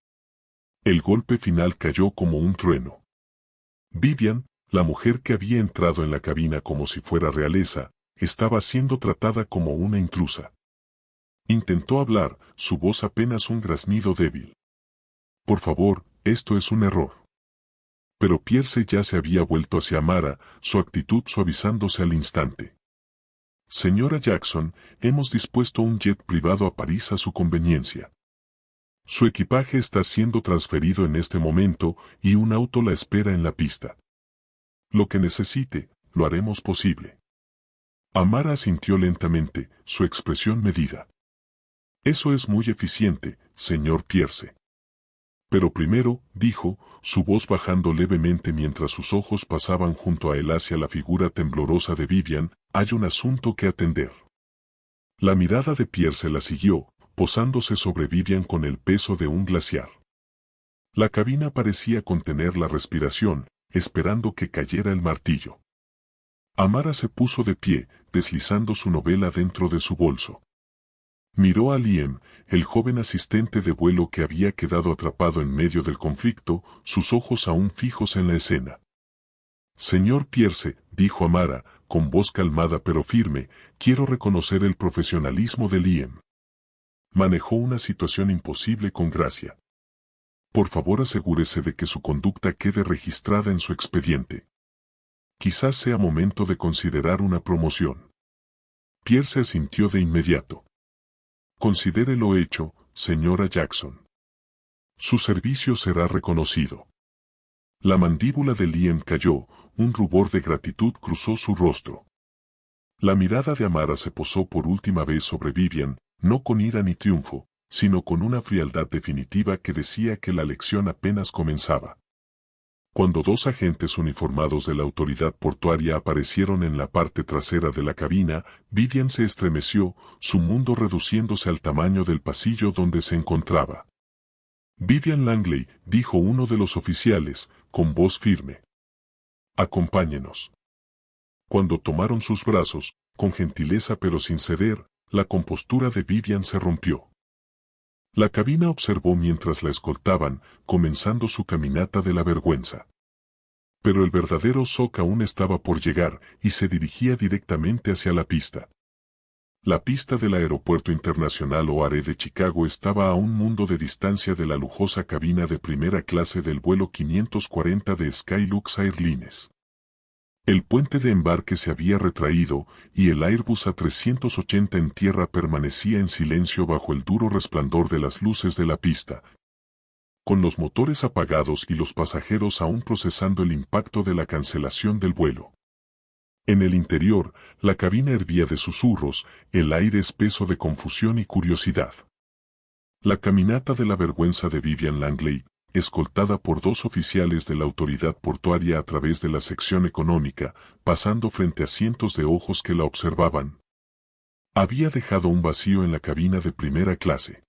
El golpe final cayó como un trueno. Vivian, la mujer que había entrado en la cabina como si fuera realeza, estaba siendo tratada como una intrusa. Intentó hablar, su voz apenas un graznido débil. Por favor, esto es un error. Pero Pierce ya se había vuelto hacia Amara, su actitud suavizándose al instante. Señora Jackson, hemos dispuesto un jet privado a París a su conveniencia. Su equipaje está siendo transferido en este momento y un auto la espera en la pista. Lo que necesite, lo haremos posible. Amara asintió lentamente, su expresión medida. Eso es muy eficiente, señor Pierce. Pero primero, dijo, su voz bajando levemente mientras sus ojos pasaban junto a él hacia la figura temblorosa de Vivian, hay un asunto que atender. La mirada de Pierce la siguió, posándose sobre Vivian con el peso de un glaciar. La cabina parecía contener la respiración, esperando que cayera el martillo. Amara se puso de pie, deslizando su novela dentro de su bolso. Miró a Liam, el joven asistente de vuelo que había quedado atrapado en medio del conflicto, sus ojos aún fijos en la escena. Señor Pierce, dijo Amara, con voz calmada pero firme, quiero reconocer el profesionalismo de Liam. Manejó una situación imposible con gracia. Por favor asegúrese de que su conducta quede registrada en su expediente. Quizás sea momento de considerar una promoción. Pierce asintió de inmediato. Considere lo hecho, señora Jackson. Su servicio será reconocido. La mandíbula de Liam cayó, un rubor de gratitud cruzó su rostro. La mirada de Amara se posó por última vez sobre Vivian, no con ira ni triunfo, sino con una frialdad definitiva que decía que la lección apenas comenzaba. Cuando dos agentes uniformados de la autoridad portuaria aparecieron en la parte trasera de la cabina, Vivian se estremeció, su mundo reduciéndose al tamaño del pasillo donde se encontraba. Vivian Langley, dijo uno de los oficiales, con voz firme. Acompáñenos. Cuando tomaron sus brazos, con gentileza pero sin ceder, la compostura de Vivian se rompió. La cabina observó mientras la escoltaban, comenzando su caminata de la vergüenza. Pero el verdadero shock aún estaba por llegar, y se dirigía directamente hacia la pista. La pista del Aeropuerto Internacional O'Hare de Chicago estaba a un mundo de distancia de la lujosa cabina de primera clase del vuelo 540 de Skylux Airlines. El puente de embarque se había retraído, y el Airbus A380 en tierra permanecía en silencio bajo el duro resplandor de las luces de la pista, con los motores apagados y los pasajeros aún procesando el impacto de la cancelación del vuelo. En el interior, la cabina hervía de susurros, el aire espeso de confusión y curiosidad. La caminata de la vergüenza de Vivian Langley, escoltada por dos oficiales de la autoridad portuaria a través de la sección económica, pasando frente a cientos de ojos que la observaban, había dejado un vacío en la cabina de primera clase.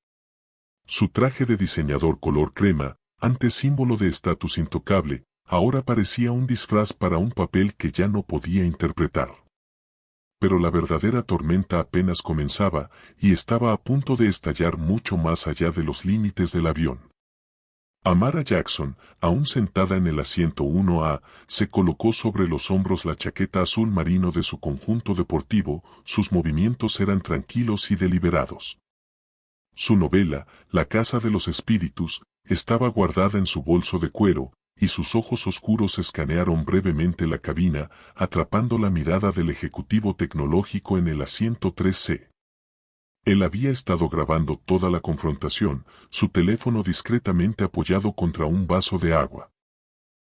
Su traje de diseñador color crema, antes símbolo de estatus intocable, ahora parecía un disfraz para un papel que ya no podía interpretar. Pero la verdadera tormenta apenas comenzaba, y estaba a punto de estallar mucho más allá de los límites del avión. Amara Jackson, aún sentada en el asiento 1A, se colocó sobre los hombros la chaqueta azul marino de su conjunto deportivo, sus movimientos eran tranquilos y deliberados. Su novela, La Casa de los Espíritus, estaba guardada en su bolso de cuero, y sus ojos oscuros escanearon brevemente la cabina, atrapando la mirada del ejecutivo tecnológico en el asiento 3C. Él había estado grabando toda la confrontación, su teléfono discretamente apoyado contra un vaso de agua.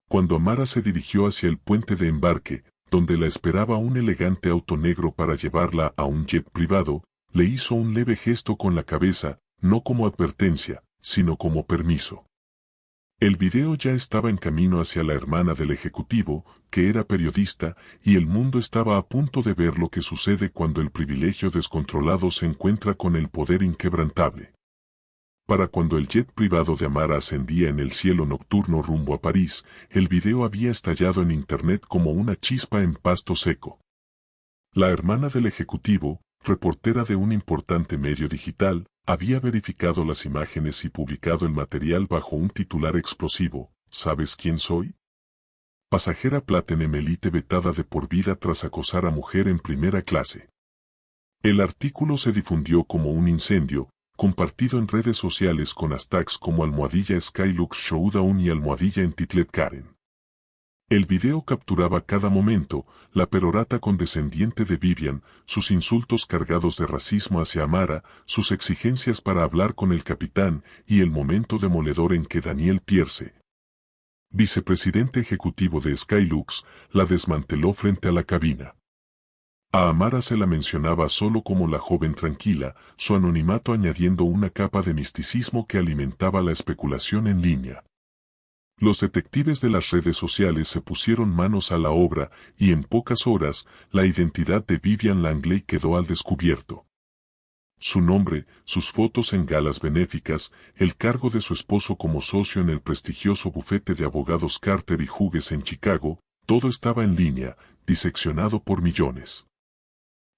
Cuando Amara se dirigió hacia el puente de embarque, donde la esperaba un elegante auto negro para llevarla a un jet privado, le hizo un leve gesto con la cabeza, no como advertencia, sino como permiso. El video ya estaba en camino hacia la hermana del ejecutivo, que era periodista, y el mundo estaba a punto de ver lo que sucede cuando el privilegio descontrolado se encuentra con el poder inquebrantable. Para cuando el jet privado de Amara ascendía en el cielo nocturno rumbo a París, el video había estallado en internet como una chispa en pasto seco. La hermana del ejecutivo, reportera de un importante medio digital, había verificado las imágenes y publicado el material bajo un titular explosivo: ¿Sabes quién soy? Pasajera Platinum Elite vetada de por vida tras acosar a mujer en primera clase. El artículo se difundió como un incendio, compartido en redes sociales con hashtags como @Skylux Showdown y @Entitlet Karen. El video capturaba cada momento, la perorata condescendiente de Vivian, sus insultos cargados de racismo hacia Amara, sus exigencias para hablar con el capitán, y el momento demoledor en que Daniel Pierce, vicepresidente ejecutivo de Skylux, la desmanteló frente a la cabina. A Amara se la mencionaba solo como la joven tranquila, su anonimato añadiendo una capa de misticismo que alimentaba la especulación en línea. Los detectives de las redes sociales se pusieron manos a la obra, y en pocas horas, la identidad de Vivian Langley quedó al descubierto. Su nombre, sus fotos en galas benéficas, el cargo de su esposo como socio en el prestigioso bufete de abogados Carter y Hughes en Chicago, todo estaba en línea, diseccionado por millones.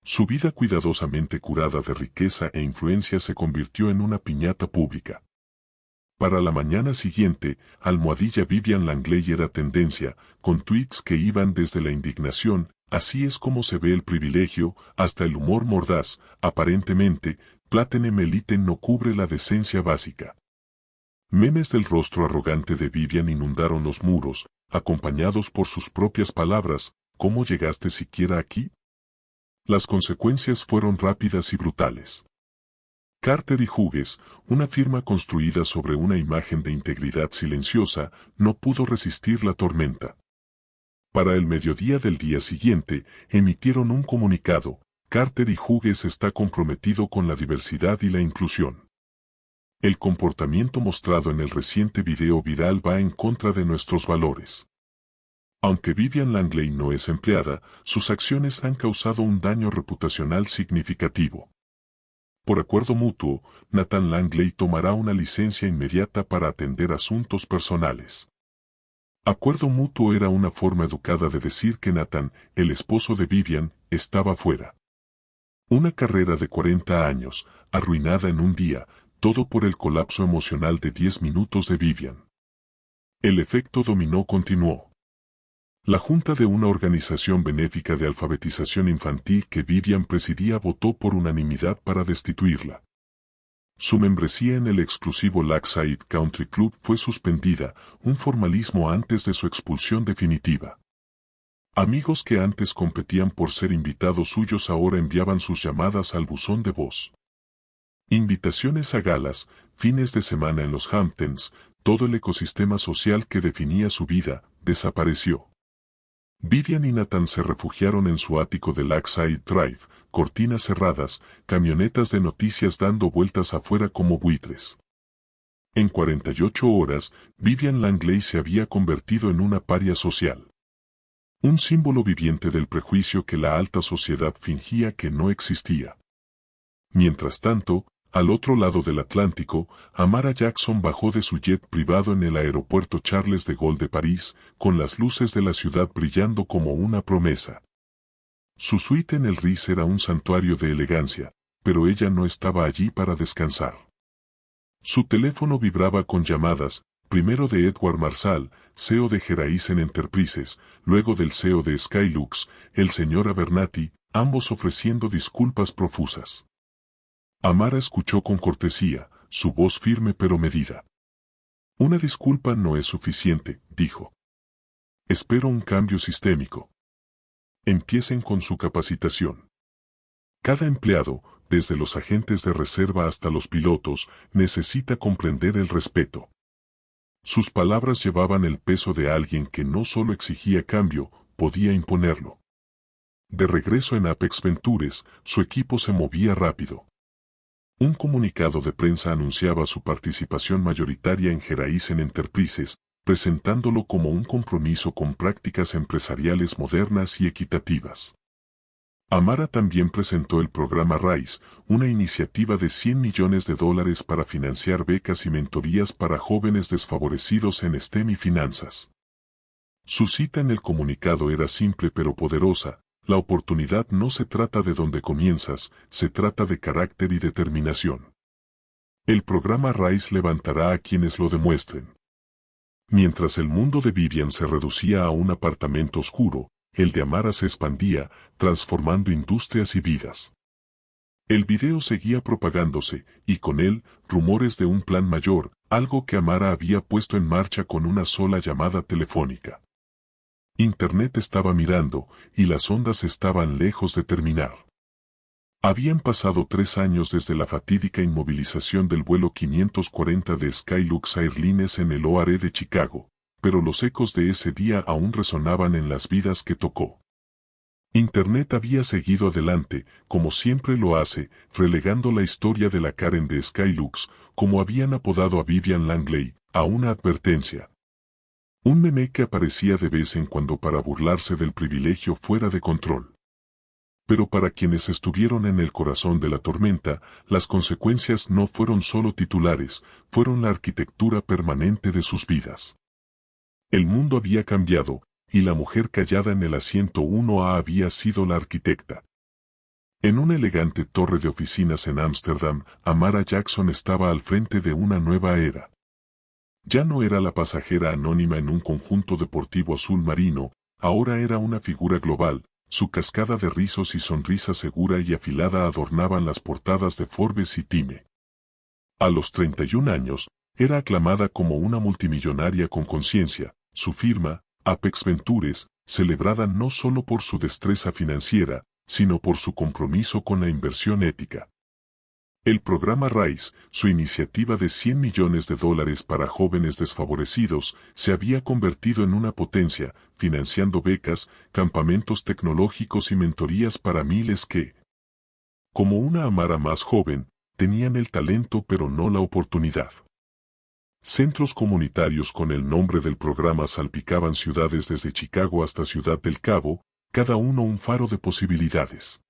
Su vida cuidadosamente curada de riqueza e influencia se convirtió en una piñata pública. Para la mañana siguiente, almohadilla Vivian Langley era tendencia, con tweets que iban desde la indignación, así es como se ve el privilegio, hasta el humor mordaz, aparentemente, Platinum Elite no cubre la decencia básica. Memes del rostro arrogante de Vivian inundaron los muros, acompañados por sus propias palabras, ¿cómo llegaste siquiera aquí? Las consecuencias fueron rápidas y brutales. Carter y Hughes, una firma construida sobre una imagen de integridad silenciosa, no pudo resistir la tormenta. Para el mediodía del día siguiente, emitieron un comunicado: Carter y Hughes está comprometido con la diversidad y la inclusión. El comportamiento mostrado en el reciente video viral va en contra de nuestros valores. Aunque Vivian Langley no es empleada, sus acciones han causado un daño reputacional significativo. Por acuerdo mutuo, Nathan Langley tomará una licencia inmediata para atender asuntos personales. Acuerdo mutuo era una forma educada de decir que Nathan, el esposo de Vivian, estaba fuera. Una carrera de 40 años, arruinada en un día, todo por el colapso emocional de 10 minutos de Vivian. El efecto dominó continuó. La junta de una organización benéfica de alfabetización infantil que Vivian presidía votó por unanimidad para destituirla. Su membresía en el exclusivo Lakeside Country Club fue suspendida, un formalismo antes de su expulsión definitiva. Amigos que antes competían por ser invitados suyos ahora enviaban sus llamadas al buzón de voz. Invitaciones a galas, fines de semana en los Hamptons, todo el ecosistema social que definía su vida, desapareció. Vivian y Nathan se refugiaron en su ático de Lakeside Drive, cortinas cerradas, camionetas de noticias dando vueltas afuera como buitres. En 48 horas, Vivian Langley se había convertido en una paria social. Un símbolo viviente del prejuicio que la alta sociedad fingía que no existía. Mientras tanto, al otro lado del Atlántico, Amara Jackson bajó de su jet privado en el aeropuerto Charles de Gaulle de París, con las luces de la ciudad brillando como una promesa. Su suite en el Ritz era un santuario de elegancia, pero ella no estaba allí para descansar. Su teléfono vibraba con llamadas, primero de Edward Marsal, CEO de Horizon Enterprises, luego del CEO de Skylux, el señor Abernathy, ambos ofreciendo disculpas profusas. Amara escuchó con cortesía, su voz firme pero medida. Una disculpa no es suficiente, dijo. Espero un cambio sistémico. Empiecen con su capacitación. Cada empleado, desde los agentes de reserva hasta los pilotos, necesita comprender el respeto. Sus palabras llevaban el peso de alguien que no solo exigía cambio, podía imponerlo. De regreso en Apex Ventures, su equipo se movía rápido. Un comunicado de prensa anunciaba su participación mayoritaria en Horizon Enterprises, presentándolo como un compromiso con prácticas empresariales modernas y equitativas. Amara también presentó el programa RISE, una iniciativa de $100 millones para financiar becas y mentorías para jóvenes desfavorecidos en STEM y finanzas. Su cita en el comunicado era simple pero poderosa: la oportunidad no se trata de dónde comienzas, se trata de carácter y determinación. El programa RISE levantará a quienes lo demuestren. Mientras el mundo de Vivian se reducía a un apartamento oscuro, el de Amara se expandía, transformando industrias y vidas. El video seguía propagándose, y con él, rumores de un plan mayor, algo que Amara había puesto en marcha con una sola llamada telefónica. Internet estaba mirando, y las ondas estaban lejos de terminar. Habían pasado 3 años desde la fatídica inmovilización del vuelo 540 de Skylux Airlines en el ORE de Chicago, pero los ecos de ese día aún resonaban en las vidas que tocó. Internet había seguido adelante, como siempre lo hace, relegando la historia de la Karen de Skylux, como habían apodado a Vivian Langley, a una advertencia. Un meme que aparecía de vez en cuando para burlarse del privilegio fuera de control. Pero para quienes estuvieron en el corazón de la tormenta, las consecuencias no fueron solo titulares, fueron la arquitectura permanente de sus vidas. El mundo había cambiado, y la mujer callada en el asiento 1A había sido la arquitecta. En una elegante torre de oficinas en Ámsterdam, Amara Jackson estaba al frente de una nueva era. Ya no era la pasajera anónima en un conjunto deportivo azul marino, ahora era una figura global. Su cascada de rizos y sonrisa segura y afilada adornaban las portadas de Forbes y Time. A los 31 años, era aclamada como una multimillonaria con conciencia. Su firma, Apex Ventures, celebrada no solo por su destreza financiera, sino por su compromiso con la inversión ética. El programa RISE, su iniciativa de $100 millones para jóvenes desfavorecidos, se había convertido en una potencia, financiando becas, campamentos tecnológicos y mentorías para miles que, como una Amara más joven, tenían el talento pero no la oportunidad. Centros comunitarios con el nombre del programa salpicaban ciudades desde Chicago hasta Ciudad del Cabo, cada uno un faro de posibilidades.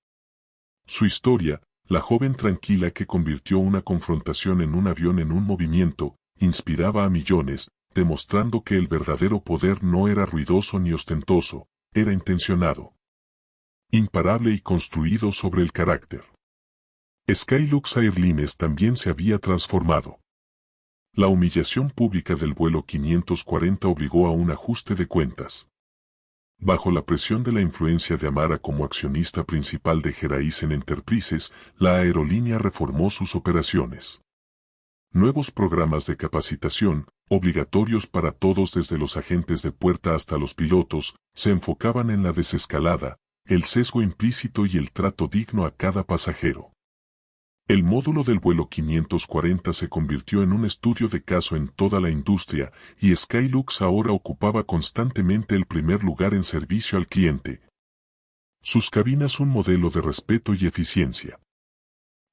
Su historia, la joven tranquila que convirtió una confrontación en un avión en un movimiento, inspiraba a millones, demostrando que el verdadero poder no era ruidoso ni ostentoso, era intencionado, imparable y construido sobre el carácter. Skylux Airlines también se había transformado. La humillación pública del vuelo 540 obligó a un ajuste de cuentas. Bajo la presión de la influencia de Amara como accionista principal de Horizon Enterprises, la aerolínea reformó sus operaciones. Nuevos programas de capacitación, obligatorios para todos desde los agentes de puerta hasta los pilotos, se enfocaban en la desescalada, el sesgo implícito y el trato digno a cada pasajero. El módulo del vuelo 540 se convirtió en un estudio de caso en toda la industria, y Skylux ahora ocupaba constantemente el primer lugar en servicio al cliente. Sus cabinas un modelo de respeto y eficiencia.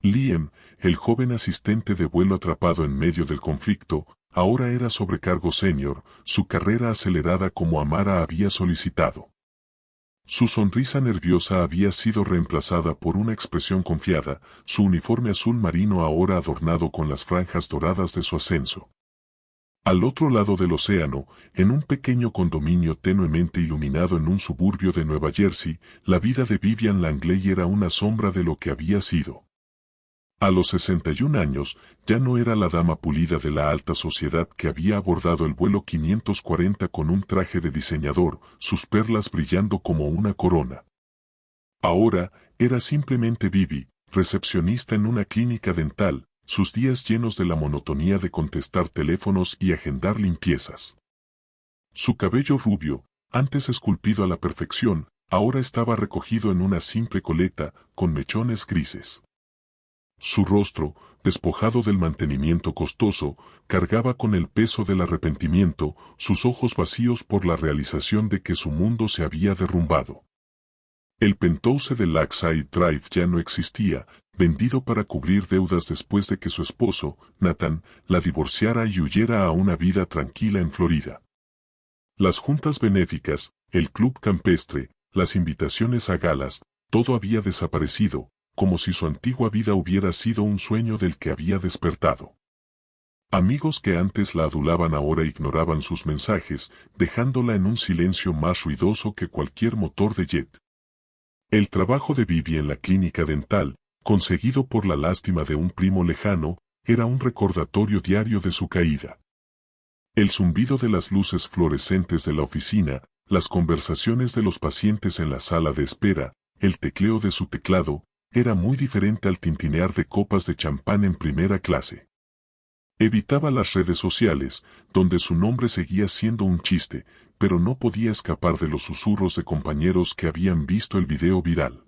Liam, el joven asistente de vuelo atrapado en medio del conflicto, ahora era sobrecargo senior, su carrera acelerada como Amara había solicitado. Su sonrisa nerviosa había sido reemplazada por una expresión confiada, su uniforme azul marino ahora adornado con las franjas doradas de su ascenso. Al otro lado del océano, en un pequeño condominio tenuemente iluminado en un suburbio de Nueva Jersey, la vida de Vivian Langley era una sombra de lo que había sido. A los 61 años, ya no era la dama pulida de la alta sociedad que había abordado el vuelo 540 con un traje de diseñador, sus perlas brillando como una corona. Ahora, era simplemente Vivi, recepcionista en una clínica dental, sus días llenos de la monotonía de contestar teléfonos y agendar limpiezas. Su cabello rubio, antes esculpido a la perfección, ahora estaba recogido en una simple coleta, con mechones grises. Su rostro, despojado del mantenimiento costoso, cargaba con el peso del arrepentimiento, sus ojos vacíos por la realización de que su mundo se había derrumbado. El penthouse de Lakeside Drive ya no existía, vendido para cubrir deudas después de que su esposo, Nathan, la divorciara y huyera a una vida tranquila en Florida. Las juntas benéficas, el club campestre, las invitaciones a galas, todo había desaparecido, como si su antigua vida hubiera sido un sueño del que había despertado. Amigos que antes la adulaban ahora ignoraban sus mensajes, dejándola en un silencio más ruidoso que cualquier motor de jet. El trabajo de Vivi en la clínica dental, conseguido por la lástima de un primo lejano, era un recordatorio diario de su caída. El zumbido de las luces fluorescentes de la oficina, las conversaciones de los pacientes en la sala de espera, el tecleo de su teclado, era muy diferente al tintinear de copas de champán en primera clase. Evitaba las redes sociales, donde su nombre seguía siendo un chiste, pero no podía escapar de los susurros de compañeros que habían visto el video viral.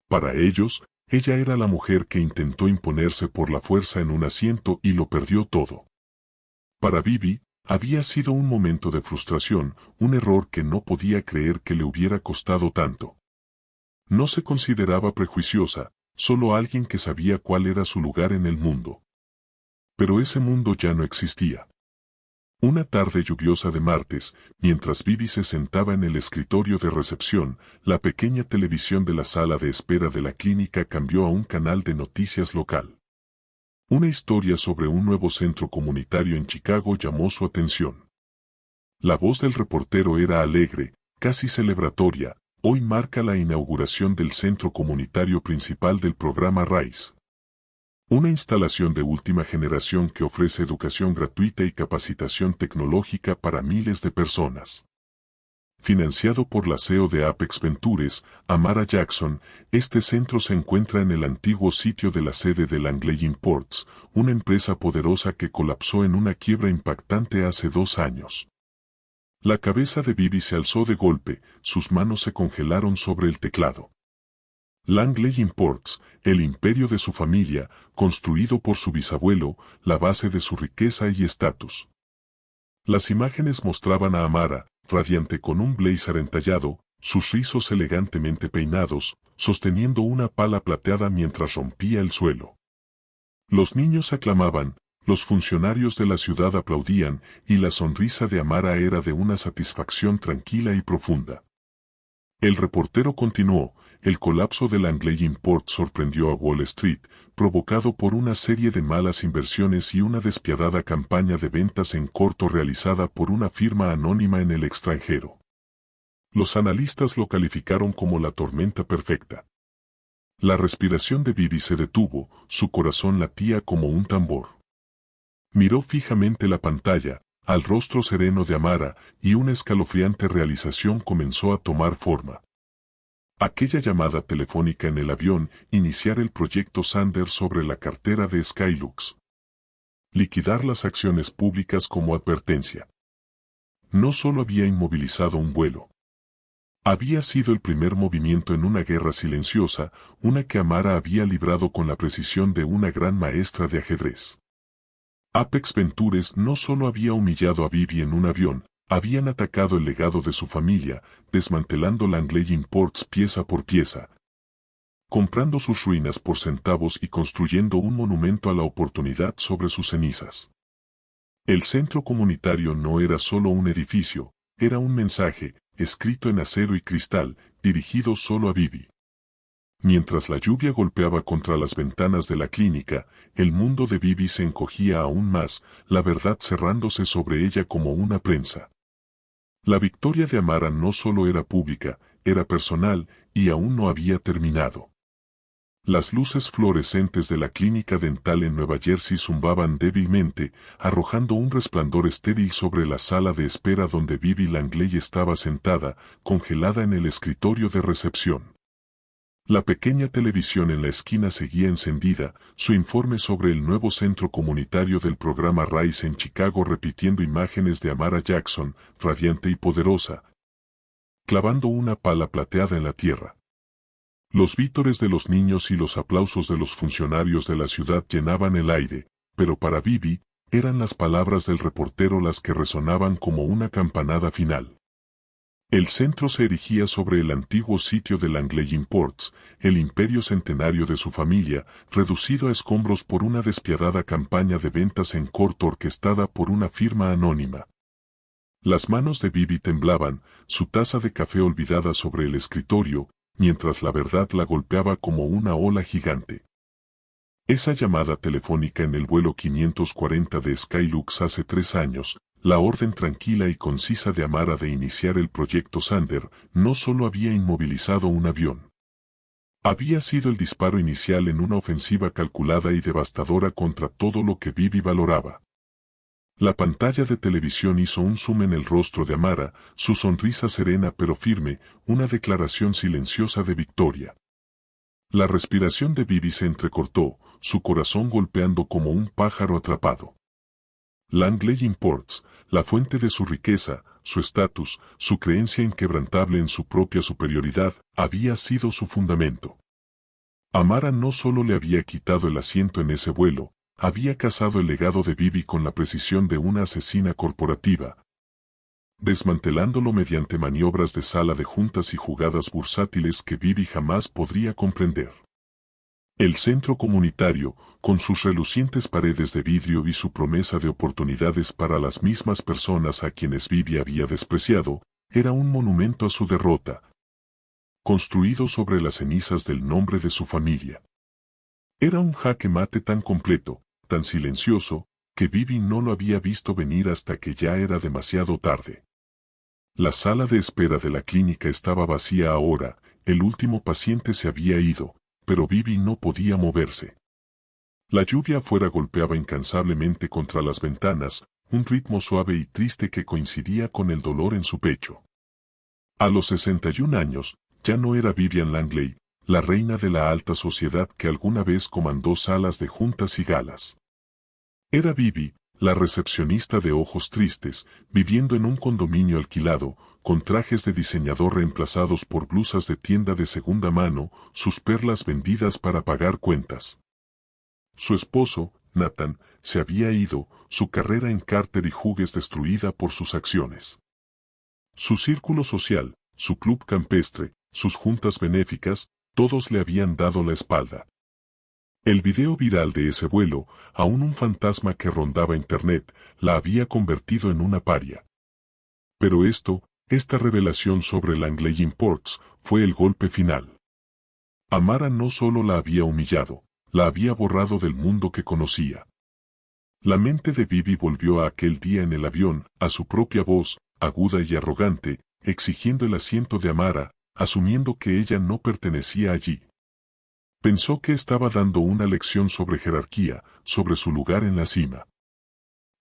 Para ellos, ella era la mujer que intentó imponerse por la fuerza en un asiento y lo perdió todo. Para Vivi, había sido un momento de frustración, un error que no podía creer que le hubiera costado tanto. No se consideraba prejuiciosa, solo alguien que sabía cuál era su lugar en el mundo. Pero ese mundo ya no existía. Una tarde lluviosa de martes, mientras Bibi se sentaba en el escritorio de recepción, la pequeña televisión de la sala de espera de la clínica cambió a un canal de noticias local. Una historia sobre un nuevo centro comunitario en Chicago llamó su atención. La voz del reportero era alegre, casi celebratoria. Hoy marca la inauguración del centro comunitario principal del programa RISE. Una instalación de última generación que ofrece educación gratuita y capacitación tecnológica para miles de personas. Financiado por la CEO de Apex Ventures, Amara Jackson, este centro se encuentra en el antiguo sitio de la sede de Langley Imports, una empresa poderosa que colapsó en una quiebra impactante hace 2 años. La cabeza de Bibi se alzó de golpe, sus manos se congelaron sobre el teclado. Langley Imports, el imperio de su familia, construido por su bisabuelo, la base de su riqueza y estatus. Las imágenes mostraban a Amara, radiante con un blazer entallado, sus rizos elegantemente peinados, sosteniendo una pala plateada mientras rompía el suelo. Los niños aclamaban, los funcionarios de la ciudad aplaudían, y la sonrisa de Amara era de una satisfacción tranquila y profunda. El reportero continuó. El colapso de Langley Imports sorprendió a Wall Street, provocado por una serie de malas inversiones y una despiadada campaña de ventas en corto realizada por una firma anónima en el extranjero. Los analistas lo calificaron como la tormenta perfecta. La respiración de Bibi se detuvo, su corazón latía como un tambor. Miró fijamente la pantalla, al rostro sereno de Amara, y una escalofriante realización comenzó a tomar forma. Aquella llamada telefónica en el avión, iniciar el proyecto Sander sobre la cartera de Skylux. Liquidar las acciones públicas como advertencia. No solo había inmovilizado un vuelo. Había sido el primer movimiento en una guerra silenciosa, una que Amara había librado con la precisión de una gran maestra de ajedrez. Apex Ventures no solo había humillado a Bibi en un avión, habían atacado el legado de su familia, desmantelando Langley Imports pieza por pieza, comprando sus ruinas por centavos y construyendo un monumento a la oportunidad sobre sus cenizas. El centro comunitario no era solo un edificio, era un mensaje, escrito en acero y cristal, dirigido solo a Bibi. Mientras la lluvia golpeaba contra las ventanas de la clínica, el mundo de Bibi se encogía aún más, la verdad cerrándose sobre ella como una prensa. La victoria de Amara no solo era pública, era personal, y aún no había terminado. Las luces fluorescentes de la clínica dental en Nueva Jersey zumbaban débilmente, arrojando un resplandor estéril sobre la sala de espera donde Bibi Langley estaba sentada, congelada en el escritorio de recepción. La pequeña televisión en la esquina seguía encendida, su informe sobre el nuevo centro comunitario del programa RISE en Chicago repitiendo imágenes de Amara Jackson, radiante y poderosa, clavando una pala plateada en la tierra. Los vítores de los niños y los aplausos de los funcionarios de la ciudad llenaban el aire, pero para Bibi, eran las palabras del reportero las que resonaban como una campanada final. El centro se erigía sobre el antiguo sitio de Langley Imports, el imperio centenario de su familia, reducido a escombros por una despiadada campaña de ventas en corto orquestada por una firma anónima. Las manos de Bibi temblaban, su taza de café olvidada sobre el escritorio, mientras la verdad la golpeaba como una ola gigante. Esa llamada telefónica en el vuelo 540 de Skylux hace 3 años, la orden tranquila y concisa de Amara de iniciar el proyecto Sander, no solo había inmovilizado un avión. Había sido el disparo inicial en una ofensiva calculada y devastadora contra todo lo que Bibi valoraba. La pantalla de televisión hizo un zoom en el rostro de Amara, su sonrisa serena pero firme, una declaración silenciosa de victoria. La respiración de Bibi se entrecortó, su corazón golpeando como un pájaro atrapado. Langley Imports, la fuente de su riqueza, su estatus, su creencia inquebrantable en su propia superioridad, había sido su fundamento. Amara no solo le había quitado el asiento en ese vuelo, había cazado el legado de Bibi con la precisión de una asesina corporativa, desmantelándolo mediante maniobras de sala de juntas y jugadas bursátiles que Bibi jamás podría comprender. El centro comunitario, con sus relucientes paredes de vidrio y su promesa de oportunidades para las mismas personas a quienes Bibi había despreciado, era un monumento a su derrota, construido sobre las cenizas del nombre de su familia. Era un jaque mate tan completo, tan silencioso, que Bibi no lo había visto venir hasta que ya era demasiado tarde. La sala de espera de la clínica estaba vacía ahora, el último paciente se había ido, pero Bibi no podía moverse. La lluvia afuera golpeaba incansablemente contra las ventanas, un ritmo suave y triste que coincidía con el dolor en su pecho. A los 61 años, ya no era Vivian Langley, la reina de la alta sociedad que alguna vez comandó salas de juntas y galas. Era Bibi, la recepcionista de ojos tristes, viviendo en un condominio alquilado, con trajes de diseñador reemplazados por blusas de tienda de segunda mano, sus perlas vendidas para pagar cuentas. Su esposo, Nathan, se había ido, su carrera en Carter y Hughes destruida por sus acciones. Su círculo social, su club campestre, sus juntas benéficas, todos le habían dado la espalda. El video viral de ese vuelo, aún un fantasma que rondaba Internet, la había convertido en una paria. Pero esta revelación sobre Langley Imports, fue el golpe final. Amara no solo la había humillado, la había borrado del mundo que conocía. La mente de Bibi volvió a aquel día en el avión, a su propia voz, aguda y arrogante, exigiendo el asiento de Amara, asumiendo que ella no pertenecía allí. Pensó que estaba dando una lección sobre jerarquía, sobre su lugar en la cima.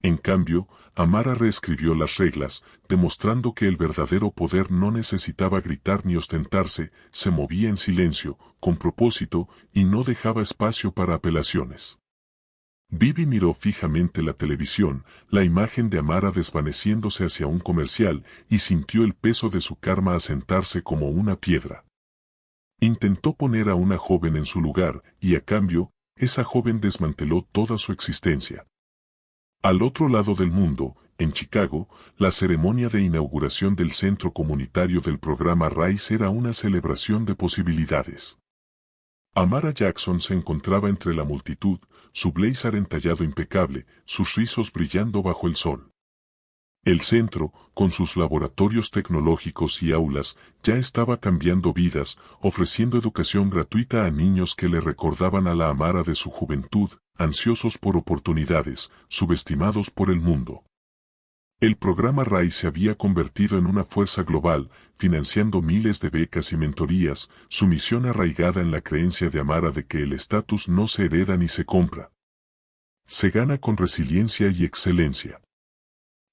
En cambio, Amara reescribió las reglas, demostrando que el verdadero poder no necesitaba gritar ni ostentarse, se movía en silencio, con propósito, y no dejaba espacio para apelaciones. Bibi miró fijamente la televisión, la imagen de Amara desvaneciéndose hacia un comercial, y sintió el peso de su karma asentarse como una piedra. Intentó poner a una joven en su lugar, y a cambio, esa joven desmanteló toda su existencia. Al otro lado del mundo, en Chicago, la ceremonia de inauguración del centro comunitario del programa RISE era una celebración de posibilidades. Amara Jackson se encontraba entre la multitud, su blazer entallado impecable, sus rizos brillando bajo el sol. El centro, con sus laboratorios tecnológicos y aulas, ya estaba cambiando vidas, ofreciendo educación gratuita a niños que le recordaban a la Amara de su juventud, ansiosos por oportunidades, subestimados por el mundo. El programa RISE se había convertido en una fuerza global, financiando miles de becas y mentorías, su misión arraigada en la creencia de Amara de que el estatus no se hereda ni se compra. Se gana con resiliencia y excelencia.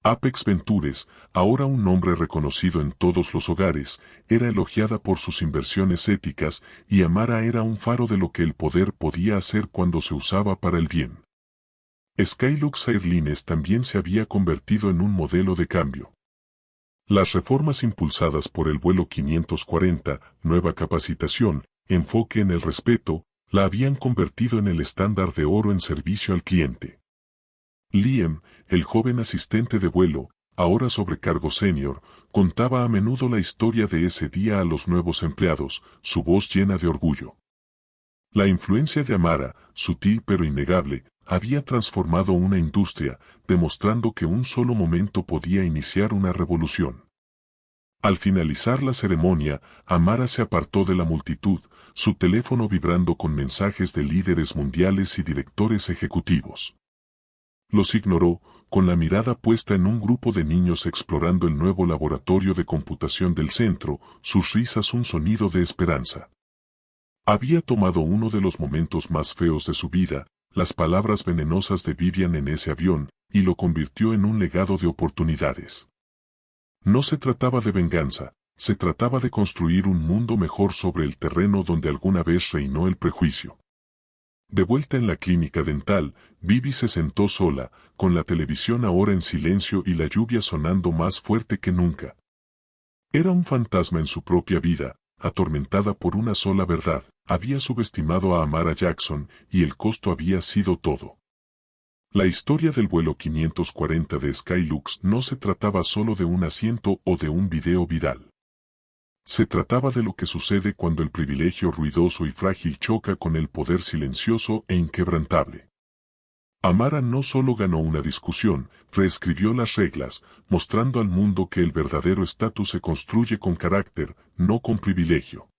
Apex Ventures, ahora un nombre reconocido en todos los hogares, era elogiada por sus inversiones éticas y Amara era un faro de lo que el poder podía hacer cuando se usaba para el bien. Skylux Airlines también se había convertido en un modelo de cambio. Las reformas impulsadas por el vuelo 540, nueva capacitación, enfoque en el respeto, la habían convertido en el estándar de oro en servicio al cliente. Liam, el joven asistente de vuelo, ahora sobrecargo senior, contaba a menudo la historia de ese día a los nuevos empleados, su voz llena de orgullo. La influencia de Amara, sutil pero innegable, había transformado una industria, demostrando que un solo momento podía iniciar una revolución. Al finalizar la ceremonia, Amara se apartó de la multitud, su teléfono vibrando con mensajes de líderes mundiales y directores ejecutivos. Los ignoró, con la mirada puesta en un grupo de niños explorando el nuevo laboratorio de computación del centro, sus risas un sonido de esperanza. Había tomado uno de los momentos más feos de su vida, las palabras venenosas de Vivian en ese avión, y lo convirtió en un legado de oportunidades. No se trataba de venganza, se trataba de construir un mundo mejor sobre el terreno donde alguna vez reinó el prejuicio. De vuelta en la clínica dental, Bibi se sentó sola, con la televisión ahora en silencio y la lluvia sonando más fuerte que nunca. Era un fantasma en su propia vida, atormentada por una sola verdad, había subestimado a Amara Jackson y el costo había sido todo. La historia del vuelo 540 de Skylux no se trataba solo de un asiento o de un video viral. Se trataba de lo que sucede cuando el privilegio ruidoso y frágil choca con el poder silencioso e inquebrantable. Amara no solo ganó una discusión, reescribió las reglas, mostrando al mundo que el verdadero estatus se construye con carácter, no con privilegio.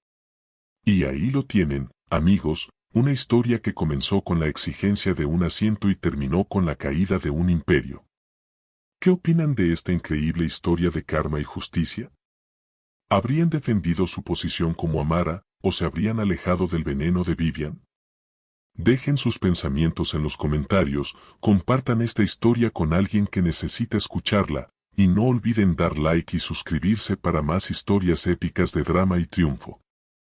Y ahí lo tienen, amigos, una historia que comenzó con la exigencia de un asiento y terminó con la caída de un imperio. ¿Qué opinan de esta increíble historia de karma y justicia? ¿Habrían defendido su posición como Amara, o se habrían alejado del veneno de Vivian? Dejen sus pensamientos en los comentarios, compartan esta historia con alguien que necesita escucharla, y no olviden dar like y suscribirse para más historias épicas de drama y triunfo.